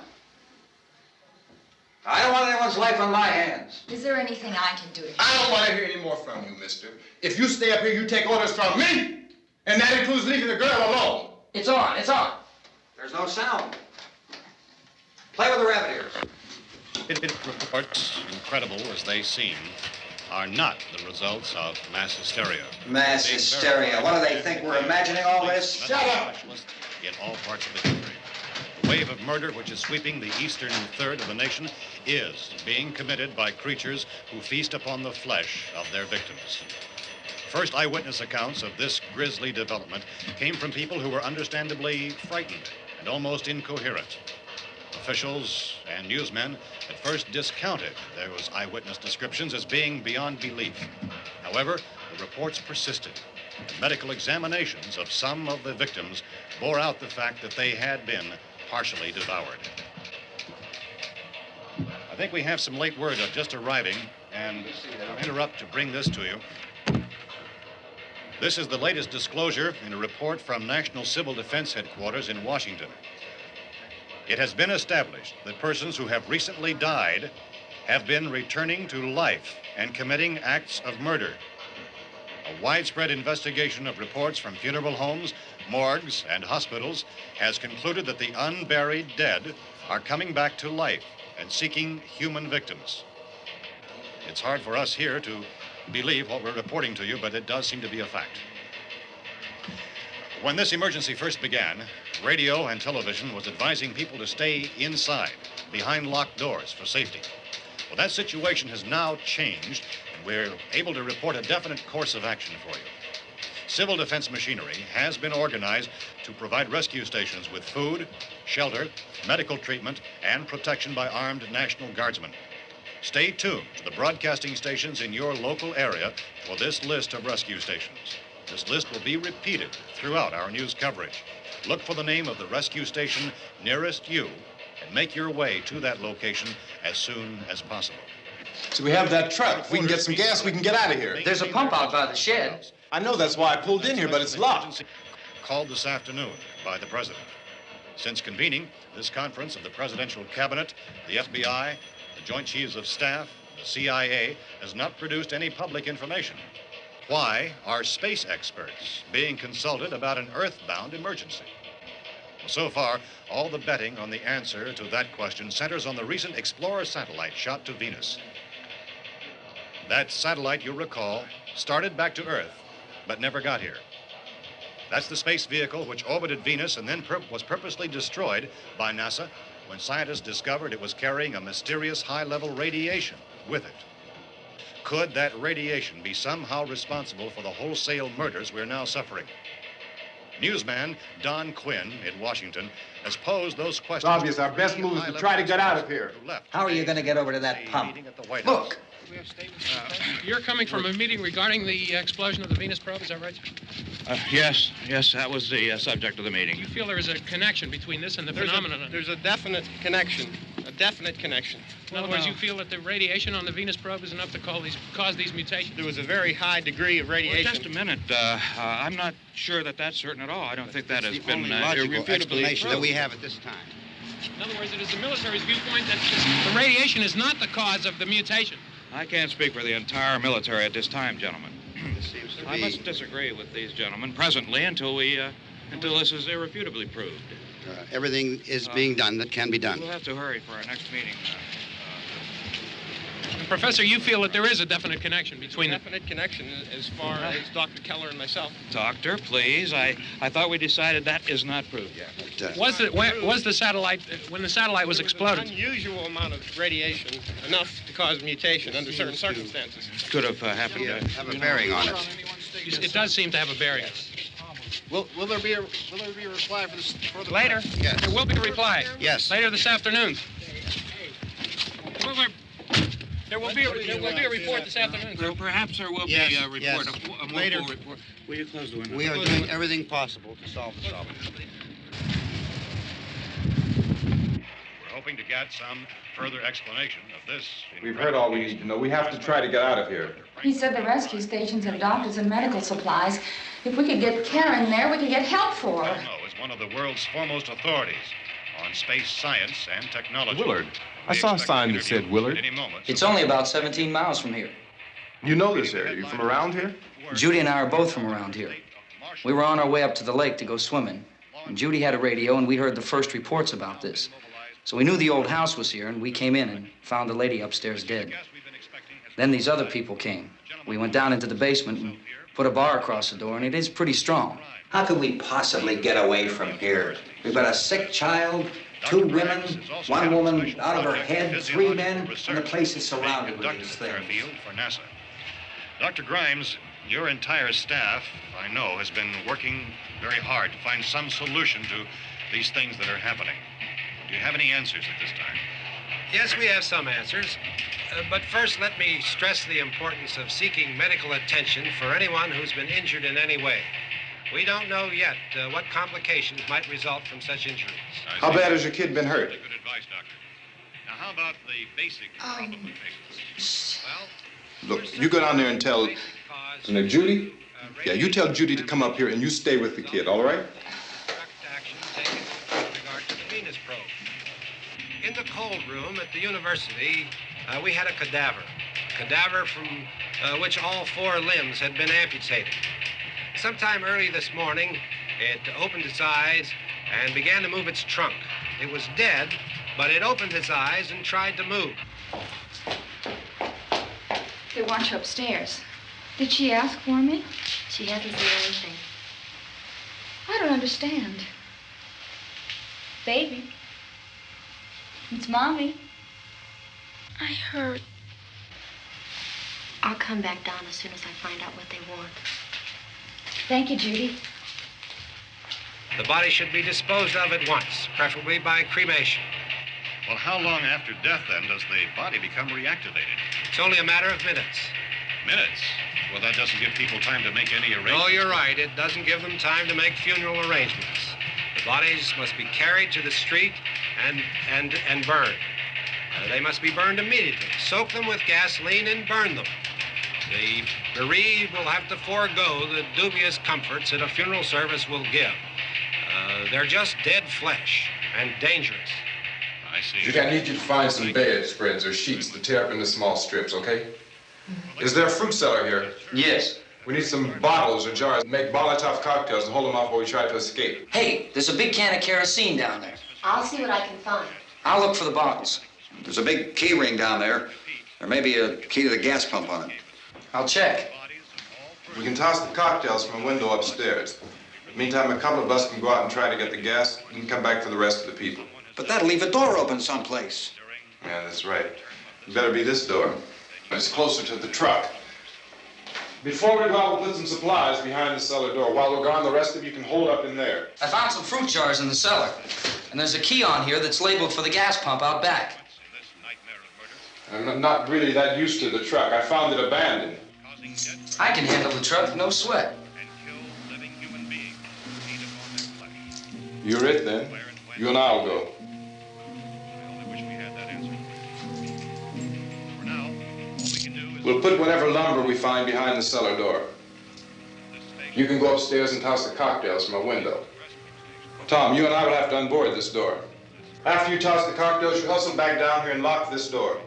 I don't want anyone's life on my hands. Is there anything I can do to help? I don't want to hear any more from you, mister. If you stay up here, you take orders from me. And that includes leaving the girl alone. It's on, it's on. There's no sound. Play with the rabbit ears. Reports, incredible as they seem, are not the results of mass hysteria. Mass hysteria. What do they think? We're imagining all this? Shut up! In all parts of the country. The wave of murder which is sweeping the eastern third of the nation is being committed by creatures who feast upon the flesh of their victims. First eyewitness accounts of this grisly development came from people who were understandably frightened and almost incoherent. Officials and newsmen at first discounted those eyewitness descriptions as being beyond belief. However, the reports persisted. The medical examinations of some of the victims bore out the fact that they had been partially devoured. I think we have some late word just arriving, and I'll interrupt to bring this to you. This is the latest disclosure in a report from National Civil Defense Headquarters in Washington. It has been established that persons who have recently died have been returning to life and committing acts of murder. A widespread investigation of reports from funeral homes, morgues, and hospitals has concluded that the unburied dead are coming back to life and seeking human victims. It's hard for us here to believe what we're reporting to you, but it does seem to be a fact. When this emergency first began, radio and television was advising people to stay inside, behind locked doors for safety. Well, that situation has now changed, and we're able to report a definite course of action for you. Civil defense machinery has been organized to provide rescue stations with food, shelter, medical treatment, and protection by armed National Guardsmen. Stay tuned to the broadcasting stations in your local area for this list of rescue stations. This list will be repeated throughout our news coverage. Look for the name of the rescue station nearest you and make your way to that location as soon as possible. So we have that truck. If we can get some gas, we can get out of here. There's a pump out by the shed. I know, that's why I pulled in here, but it's locked. Called this afternoon by the president. Since convening this conference of the presidential cabinet, the FBI, the Joint Chiefs of Staff, the CIA has not produced any public information. Why are space experts being consulted about an earthbound emergency? Well, so far, all the betting on the answer to that question centers on the recent Explorer satellite shot to Venus. That satellite, you'll recall, started back to Earth, but never got here. That's the space vehicle which orbited Venus and then was purposely destroyed by NASA when scientists discovered it was carrying a mysterious high-level radiation with it. Could that radiation be somehow responsible for the wholesale murders we're now suffering? Newsman Don Quinn in Washington has posed those questions. It's obvious our best move is to try to get out of here. How are you going to get over to that pump? Look. You're coming from a meeting regarding the explosion of the Venus probe, is that right? Yes, that was the subject of the meeting. You feel there is a connection between this and the phenomenon? There's a definite connection. In other words, you feel that the radiation on the Venus probe is enough to cause these mutations? There was a very high degree of radiation. Well, just a minute. I'm not sure that that's certain at all. I don't think that has been logical explanation that we have at this time. In other words, it is the military's viewpoint that the radiation is not the cause of the mutation. I can't speak for the entire military at this time, gentlemen. This seems to be... I must disagree with these gentlemen presently until this is irrefutably proved. Everything is being done that can be done. We'll have to hurry for our next meeting. Professor, you feel that there is a definite connection between them? Definite connection as far as Dr. Keller and myself. Doctor, please. I thought we decided that is not proved yet. Was the satellite, when the satellite was exploded? An unusual amount of radiation, enough to cause mutation under certain circumstances. Could have happened. Have a bearing on it. It does seem to have a bearing. Will there be a reply for the later? Yes. There will be a reply. Yes. Later this afternoon. There will be a report this afternoon. Well, perhaps there will be a report. Yes. later. Will you close the window? We are doing everything possible to solve the problem. We're hoping to get some further explanation of this. We've heard all we need to know. We have to try to get out of here. He said the rescue stations have doctors and medical supplies. If we could get Karen there, we could get help for her. Romero is one of the world's foremost authorities on space science and technology. Willard. I saw a sign that said Willard. It's only about 17 miles from here. You know this area. You from around here? Judy and I are both from around here. We were on our way up to the lake to go swimming, and Judy had a radio, and we heard the first reports about this. So we knew the old house was here, and we came in and found the lady upstairs dead. Then these other people came. We went down into the basement and put a bar across the door, and it is pretty strong. How could we possibly get away from here? We've got a sick child, 2 women, 1 woman out of her head, 3 men, and the place is surrounded with these things. For NASA. Dr. Grimes, your entire staff, I know, has been working very hard to find some solution to these things that are happening. Do you have any answers at this time? Yes, we have some answers. But first, let me stress the importance of seeking medical attention for anyone who's been injured in any way. We don't know yet what complications might result from such injuries. How bad has your kid been hurt? Good advice, Doctor. Now, how about the basic problem of patients? Look, you go down there and tell... Isn't it Judy? Yeah, you tell Judy to come up here and you stay with the kid, all right? Action taken with regard to the Venus probe. In the cold room at the university, we had a cadaver from which all 4 limbs had been amputated. Sometime early this morning, it opened its eyes and began to move its trunk. It was dead, but it opened its eyes and tried to move. They want you upstairs. Did she ask for me? She hasn't said anything. I don't understand. Baby. It's Mommy. I heard. I'll come back down as soon as I find out what they want. Thank you, Judy. The body should be disposed of at once, preferably by cremation. Well, how long after death, then, does the body become reactivated? It's only a matter of minutes. Minutes? Well, that doesn't give people time to make any arrangements. Oh, you're right. It doesn't give them time to make funeral arrangements. The bodies must be carried to the street and burned. They must be burned immediately. Soak them with gasoline and burn them. The bereaved will have to forego the dubious comforts that a funeral service will give. They're just dead flesh and dangerous. I see. Judy, I need you to find some bedspreads or sheets to tear up into small strips, okay? Is there a fruit cellar here? Yes. We need some bottles or jars. Make Molotov cocktails and hold them off while we try to escape. Hey, there's a big can of kerosene down there. I'll see what I can find. I'll look for the bottles. There's a big key ring down there. There may be a key to the gas pump on it. I'll check. We can toss the cocktails from a window upstairs. Meantime, a couple of us can go out and try to get the gas and come back for the rest of the people. But that'll leave a door open someplace. Yeah, that's right. It better be this door. It's closer to the truck. Before we go out, we'll put some supplies behind the cellar door. While we're gone, the rest of you can hold up in there. I found some fruit jars in the cellar. And there's a key on here that's labeled for the gas pump out back. I'm not really that used to the truck. I found it abandoned. I can handle the truck, no sweat. You're it, then. You and I'll go. We'll put whatever lumber we find behind the cellar door. You can go upstairs and toss the cocktails from a window. Tom, you and I will have to unboard this door. After you toss the cocktails, you hustle back down here and lock this door.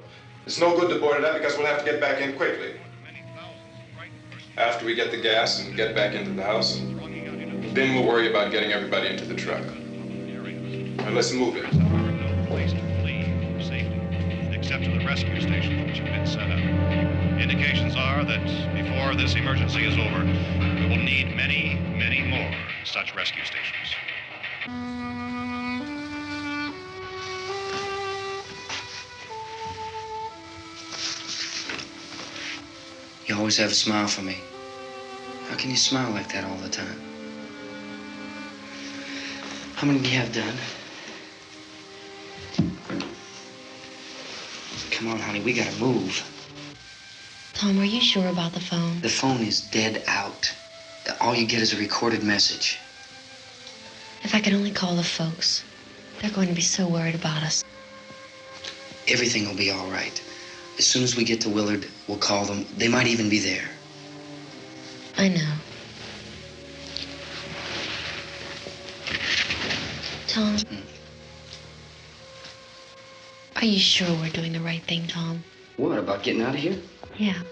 It's no good to board it up because we'll have to get back in quickly. After we get the gas and get back into the house, then we'll worry about getting everybody into the truck. Now let's move it. No place to flee for safety, except to the rescue stations which have been set up. Indications are that before this emergency is over, we will need many, many more such rescue stations. You always have a smile for me. How can you smile like that all the time? How many do you have done? Come on, honey, we gotta move. Tom, are you sure about the phone? The phone is dead out. All you get is a recorded message. If I could only call the folks. They're going to be so worried about us. Everything will be all right. As soon as we get to Willard, we'll call them. They might even be there. I know. Tom, are you sure we're doing the right thing, Tom? What, about getting out of here? Yeah.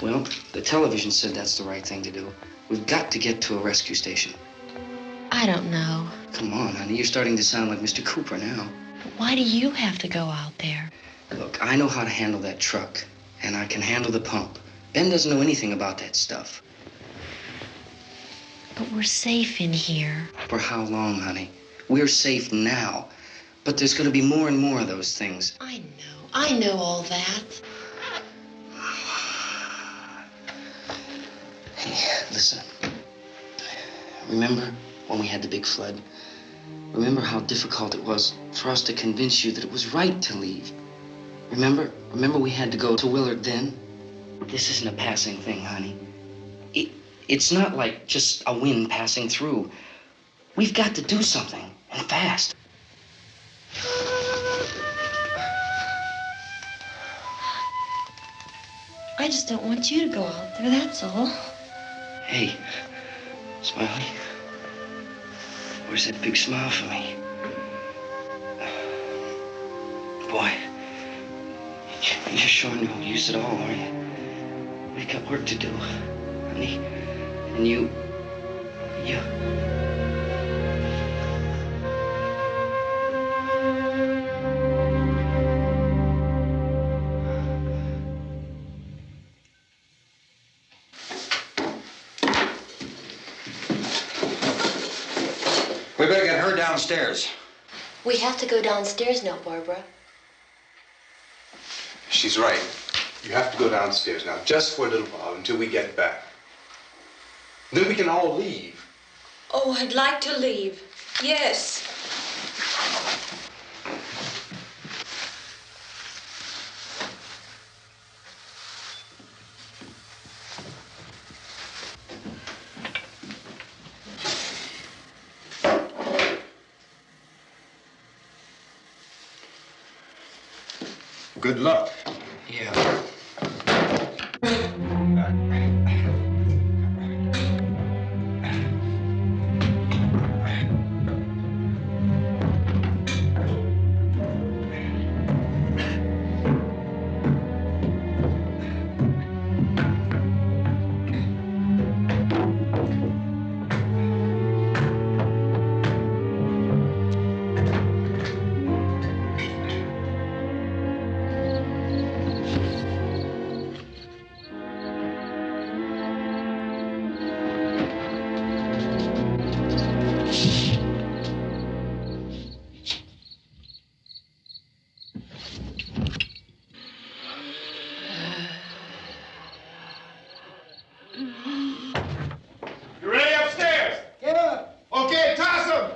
Well, the television said that's the right thing to do. We've got to get to a rescue station. I don't know. Come on, honey. You're starting to sound like Mr. Cooper now. But why do you have to go out there? Look, I know how to handle that truck, and I can handle the pump. Ben doesn't know anything about that stuff. But we're safe in here. For how long, honey? We're safe now. But there's going to be more and more of those things. I know all that. Hey, listen. Remember when we had the big flood? Remember how difficult it was for us to convince you that it was right to leave? Remember we had to go to Willard then? This isn't a passing thing, honey. It's not like just a wind passing through. We've got to do something, and fast. I just don't want you to go out there, that's all. Hey, Smiley. Where's that big smile for me? Boy, you're showing no use at all, are you? We've got work to do, honey. And you... We better get her downstairs. We have to go downstairs now, Barbara. She's right. You have to go downstairs now, just for a little while, until we get back. Then we can all leave. Oh, I'd like to leave. Yes. Good luck. Yeah. You ready upstairs? Yeah. Okay, toss them.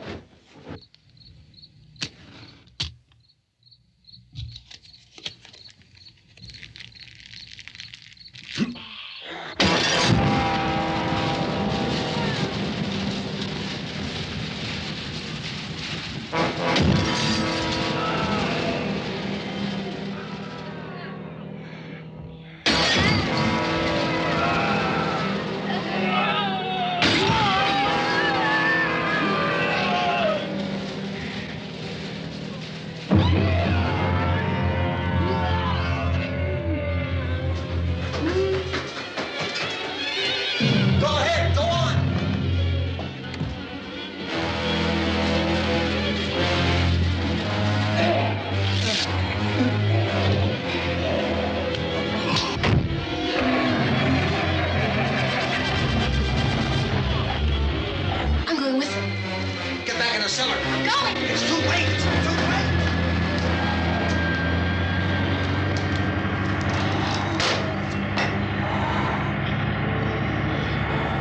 I'm going with him. Get back in the cellar. I'm going. It's too late. It's too late.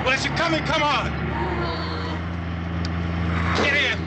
Well, as you're coming, come on. Get in.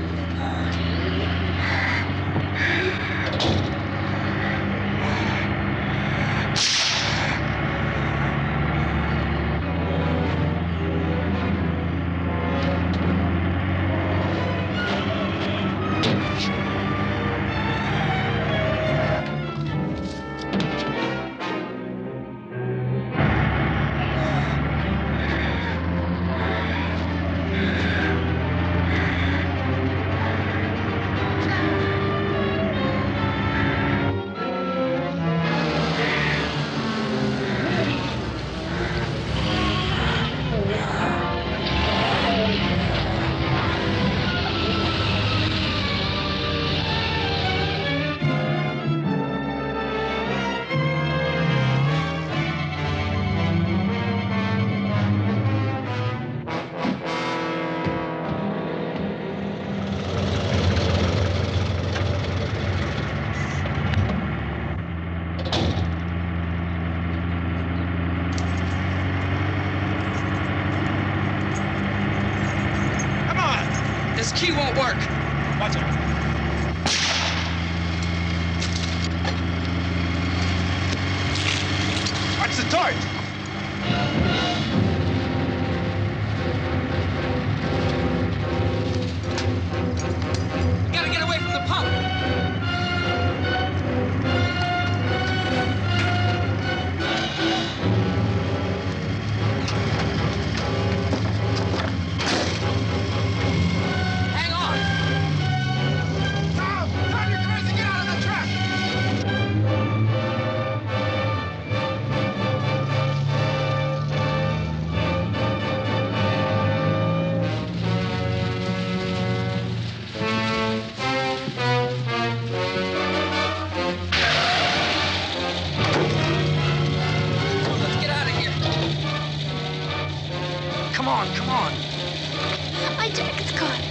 torch! Gotta get away from the pump. Hang on. Tom! Tom, you're crazy! Get out of the truck! Let's get out of here. Come on, come on. My jacket's caught.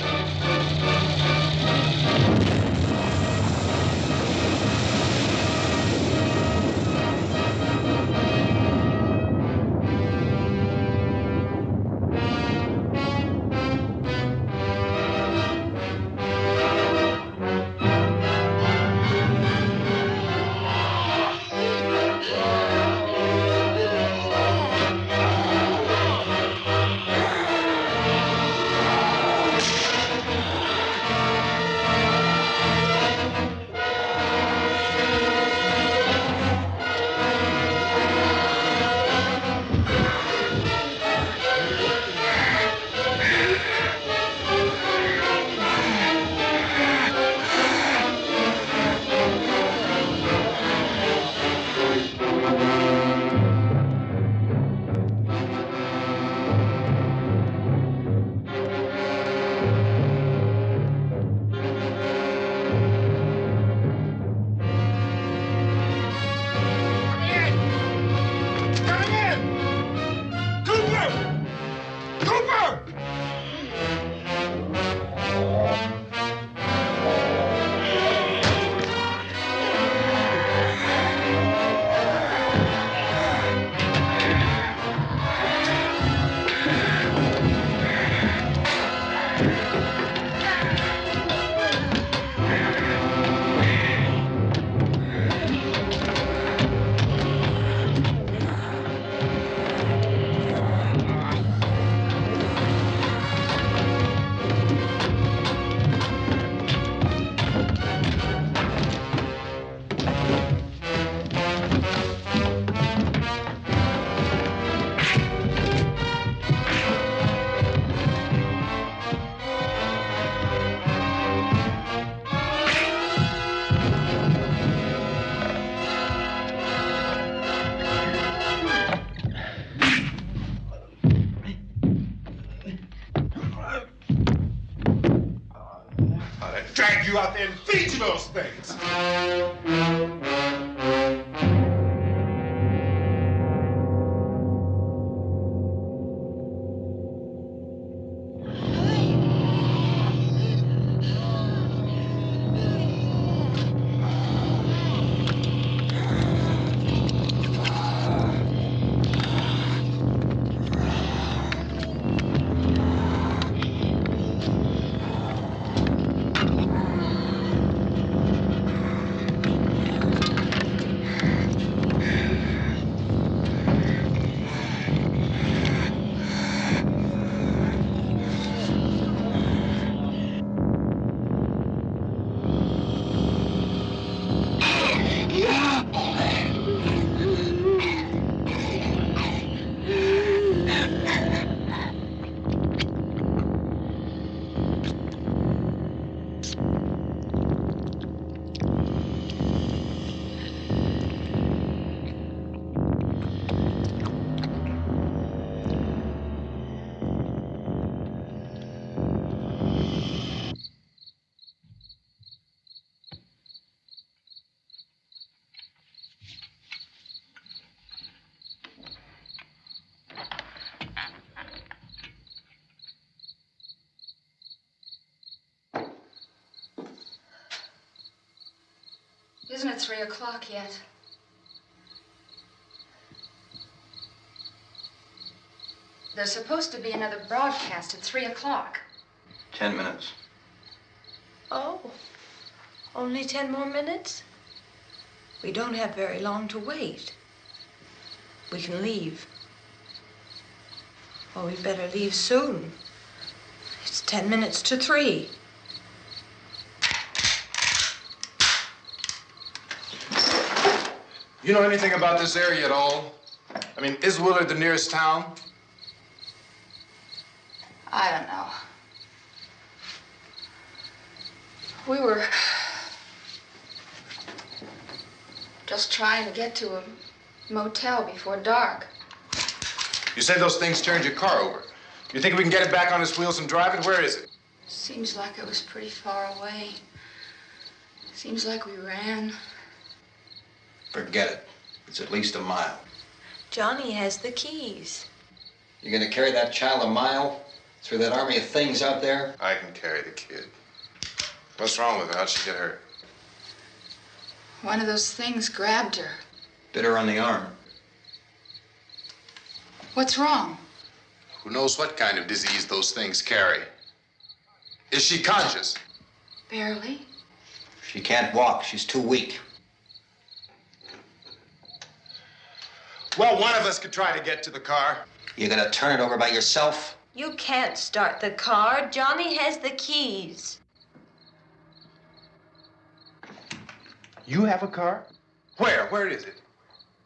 Drag you out there and feed you those things! Isn't it 3 o'clock yet? There's supposed to be another broadcast at 3 o'clock. 10 minutes. Oh, only 10 more minutes? We don't have very long to wait. we can leave. Well, we better leave soon. It's 10 minutes to 3. You know anything about this area at all? I mean, is Willard the nearest town? I don't know. We were just trying to get to a motel before dark. You said those things turned your car over. You think we can get it back on its wheels and drive it? Where is it? Seems like it was pretty far away. Seems like we ran. Forget it. It's at least a mile. Johnny has the keys. You're gonna carry that child a mile through that army of things out there? I can carry the kid. What's wrong with her? How'd she get hurt? One of those things grabbed her. Bit her on the arm. What's wrong? Who knows what kind of disease those things carry? Is she conscious? Barely. She can't walk. She's too weak. Well, one of us could try to get to the car. You gonna turn it over by yourself? You can't start the car. Johnny has the keys. You have a car? Where? Where is it?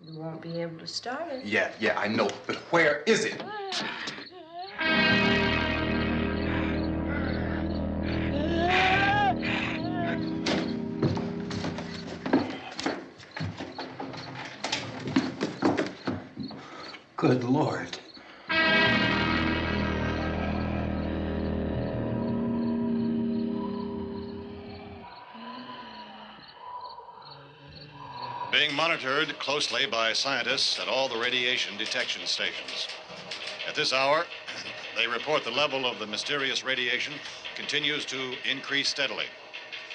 You won't be able to start it. Yeah, I know. But where is it? Good Lord. Being monitored closely by scientists at all the radiation detection stations. At this hour, they report the level of the mysterious radiation continues to increase steadily.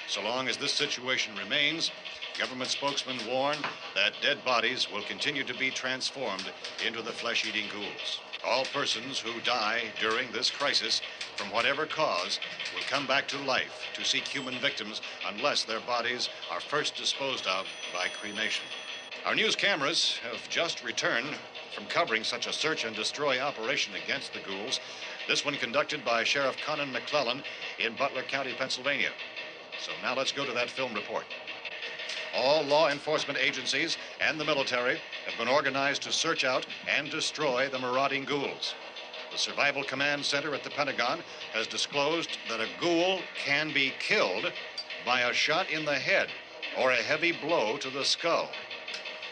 So long as this situation remains, government spokesmen warn that dead bodies will continue to be transformed into the flesh-eating ghouls. All persons who die during this crisis, from whatever cause, will come back to life to seek human victims unless their bodies are first disposed of by cremation. Our news cameras have just returned from covering such a search and destroy operation against the ghouls, this one conducted by Sheriff Conan McClellan in Butler County, Pennsylvania. So now let's go to that film report. All law enforcement agencies and the military have been organized to search out and destroy the marauding ghouls. The Survival Command Center at the Pentagon has disclosed that a ghoul can be killed by a shot in the head or a heavy blow to the skull.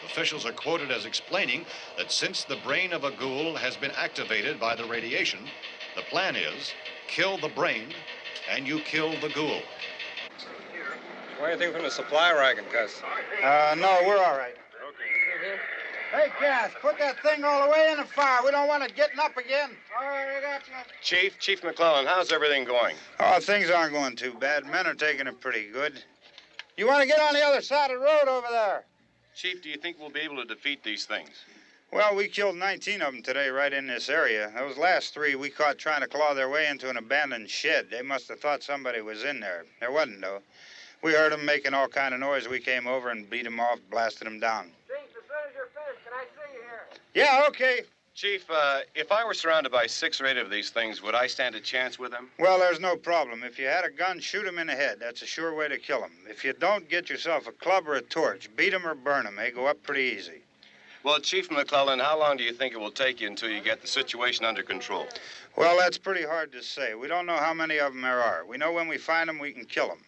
Officials are quoted as explaining that since the brain of a ghoul has been activated by the radiation, the plan is kill the brain and you kill the ghoul. Anything from the supply wagon, Gus? No, we're all right. Okay. Hey, Cass, put that thing all the way in the fire. We don't want it getting up again. All right, I got you. Chief McClellan, how's everything going? Oh, things aren't going too bad. Men are taking it pretty good. You want to get on the other side of the road over there? Chief, do you think we'll be able to defeat these things? Well, we killed 19 of them today right in this area. Those last 3 we caught trying to claw their way into an abandoned shed. They must have thought somebody was in there. There wasn't, though. We heard them making all kind of noise. We came over and beat them off, blasted them down. Chief, as soon as you're finished, can I see you here? Yeah, okay. Chief, if I were surrounded by 6 or 8 of these things, would I stand a chance with them? Well, there's no problem. If you had a gun, shoot them in the head. That's a sure way to kill them. If you don't, get yourself a club or a torch. Beat them or burn them. They go up pretty easy. Well, Chief McClellan, how long do you think it will take you until you get the situation under control? Well, that's pretty hard to say. We don't know how many of them there are. We know when we find them, we can kill them.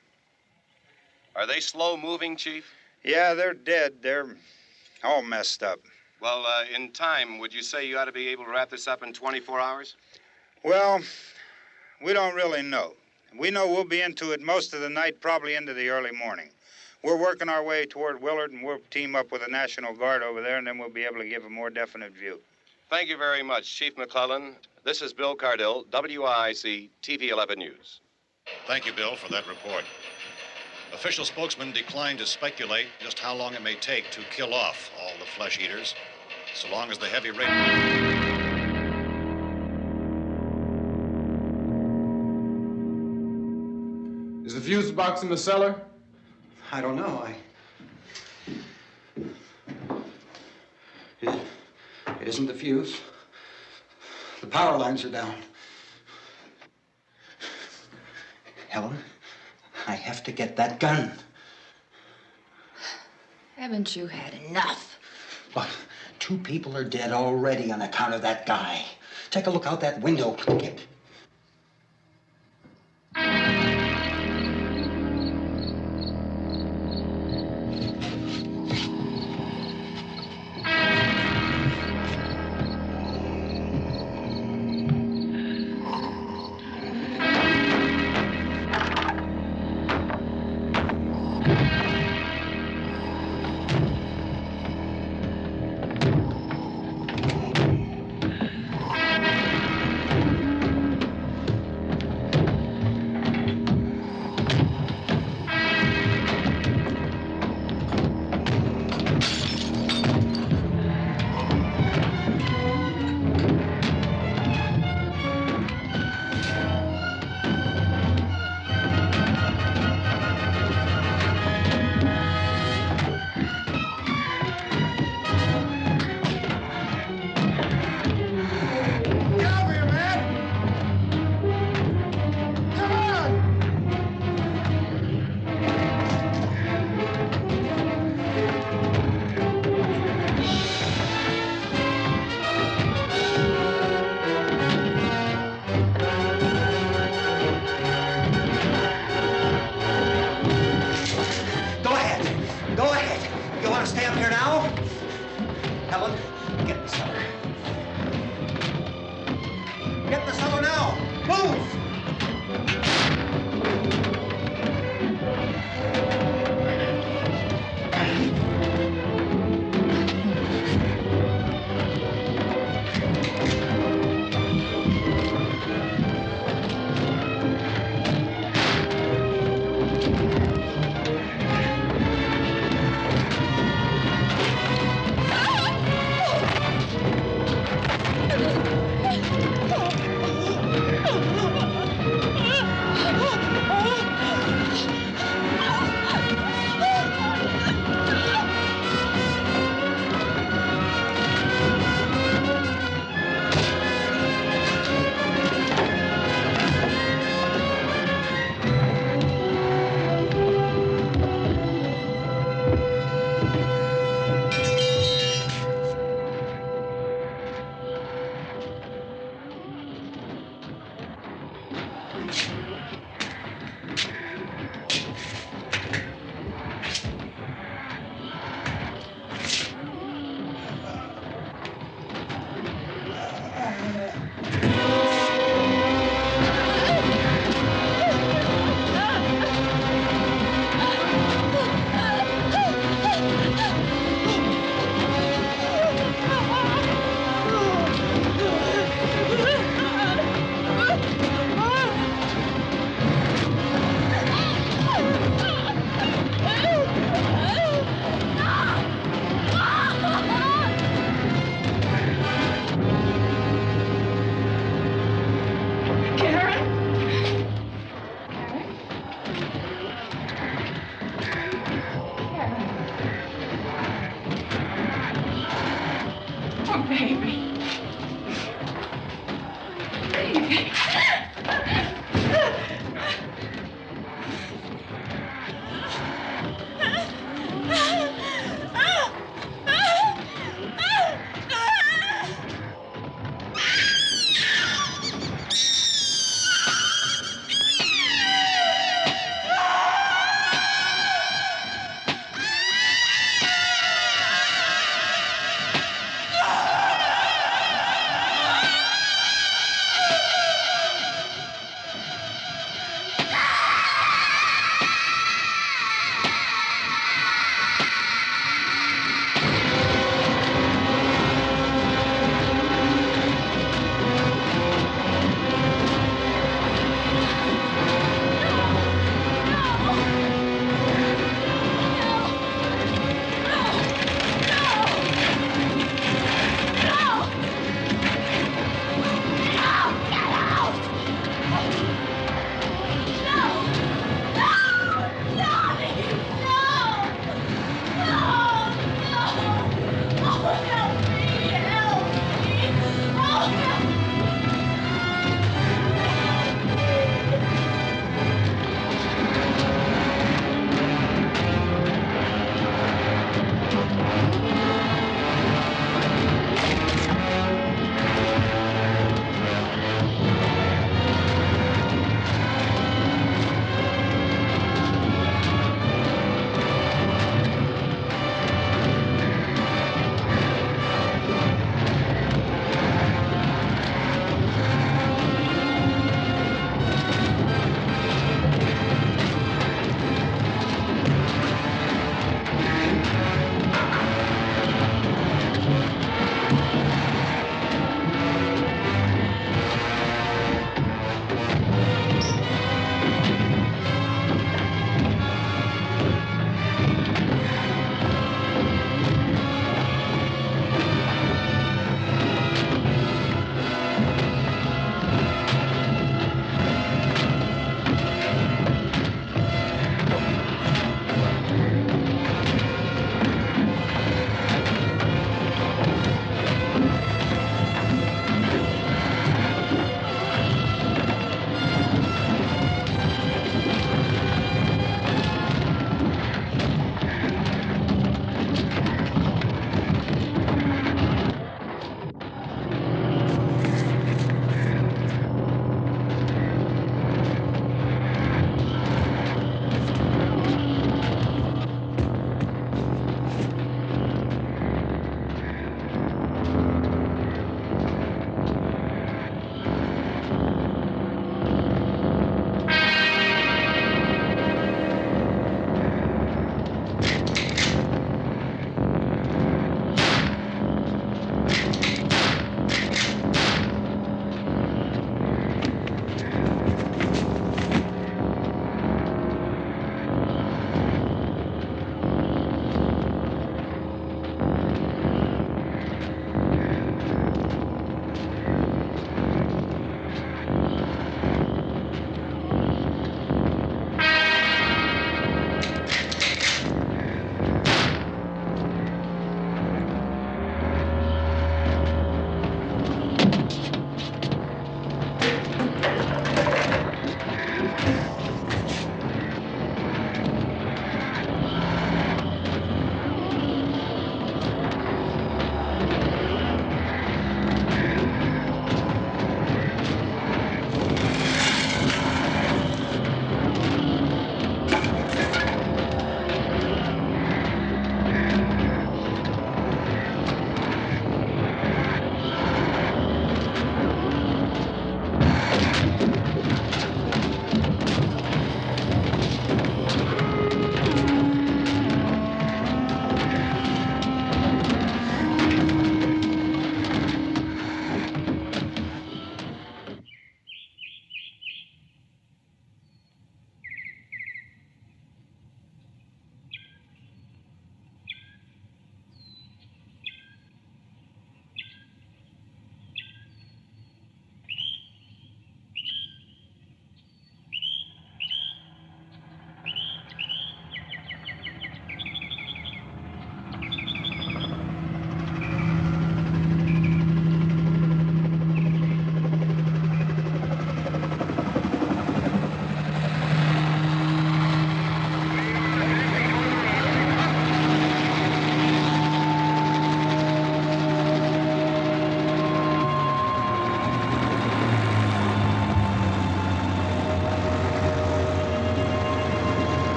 Are they slow-moving, Chief? Yeah, they're dead. They're all messed up. Well, in time, would you say you ought to be able to wrap this up in 24 hours? Well, we don't really know. We know we'll be into it most of the night, probably into the early morning. We're working our way toward Willard, and we'll team up with the National Guard over there, and then we'll be able to give a more definite view. Thank you very much, Chief McClellan. This is Bill Cardill, WIC TV 11 News. Thank you, Bill, for that report. Official spokesmen declined to speculate just how long it may take to kill off all the flesh eaters, so long as the heavy rain... Is the fuse box in the cellar? I don't know. isn't the fuse. The power lines are down. Helen, I have to get that gun. Haven't you had enough? But 2 people are dead already on account of that guy. Take a look out that window. Get.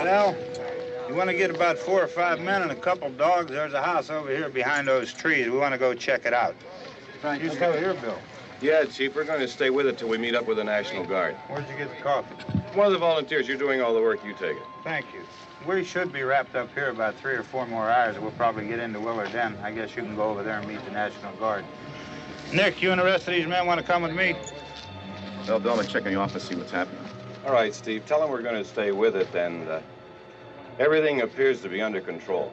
Well, you want to get about 4 or 5 men and a couple dogs, there's a house over here behind those trees. We want to go check it out. Right. You stay here, Bill. Yeah, Chief, we're going to stay with it till we meet up with the National Guard. Where'd you get the coffee? One of the volunteers. You're doing all the work. You take it. Thank you. We should be wrapped up here about 3 or 4 more hours, and we'll probably get into Willard then. I guess you can go over there and meet the National Guard. Nick, you and the rest of these men want to come with me? Well, Bill, I'm going to check in the office, see what's happening. All right, Steve. Tell them we're going to stay with it, and everything appears to be under control.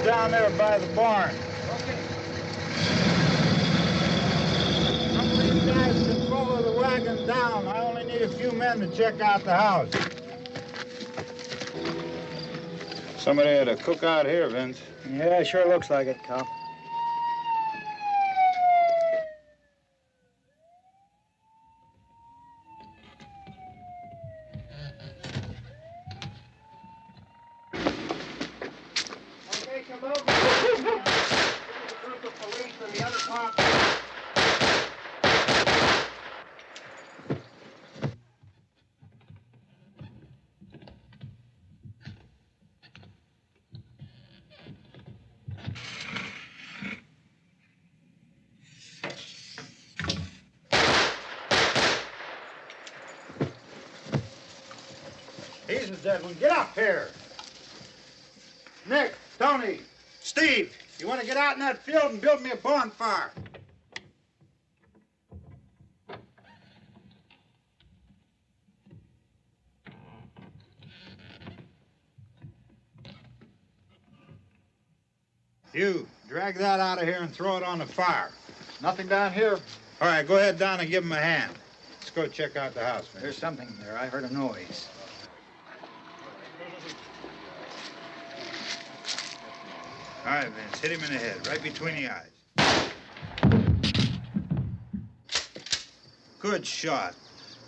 Down there by the barn. Okay. Some of these guys can follow the wagon down. I only need a few men to check out the house. Somebody had a cookout here, Vince. Yeah, sure looks like it, Cop. He's a dead one. Get up here. Nick, Tony, Steve, you want to get out in that field and build me a bonfire? You, drag that out of here and throw it on the fire. Nothing down here. All right, go ahead down and give him a hand. Let's go check out the house, man. There's something there. I heard a noise. All right, Vince, hit him in the head, right between the eyes. Good shot.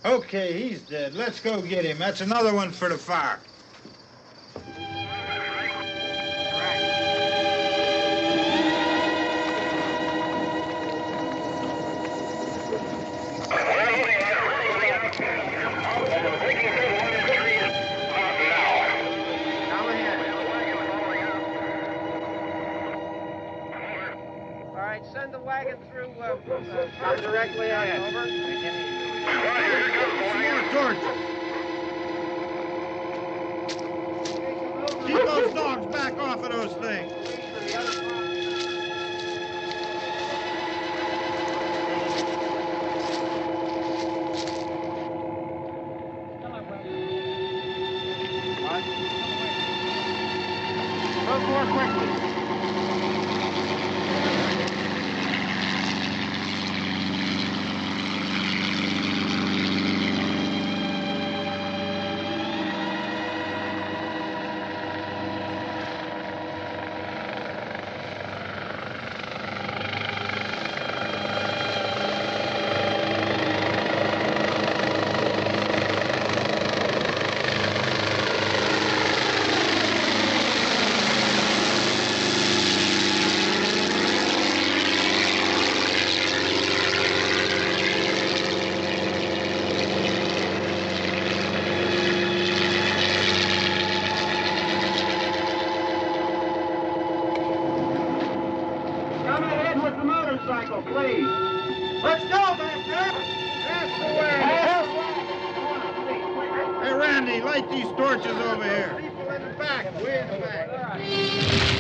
Okay, he's dead. Let's go get him. That's another one for the fire. Send the wagon through, stop directly ahead. Over. Some more torches. Keep those dogs back off of those things. Go more quickly. Please. Let's go back there. That's the way. Hey, Randy, light these torches over here. People in the back, way in the back.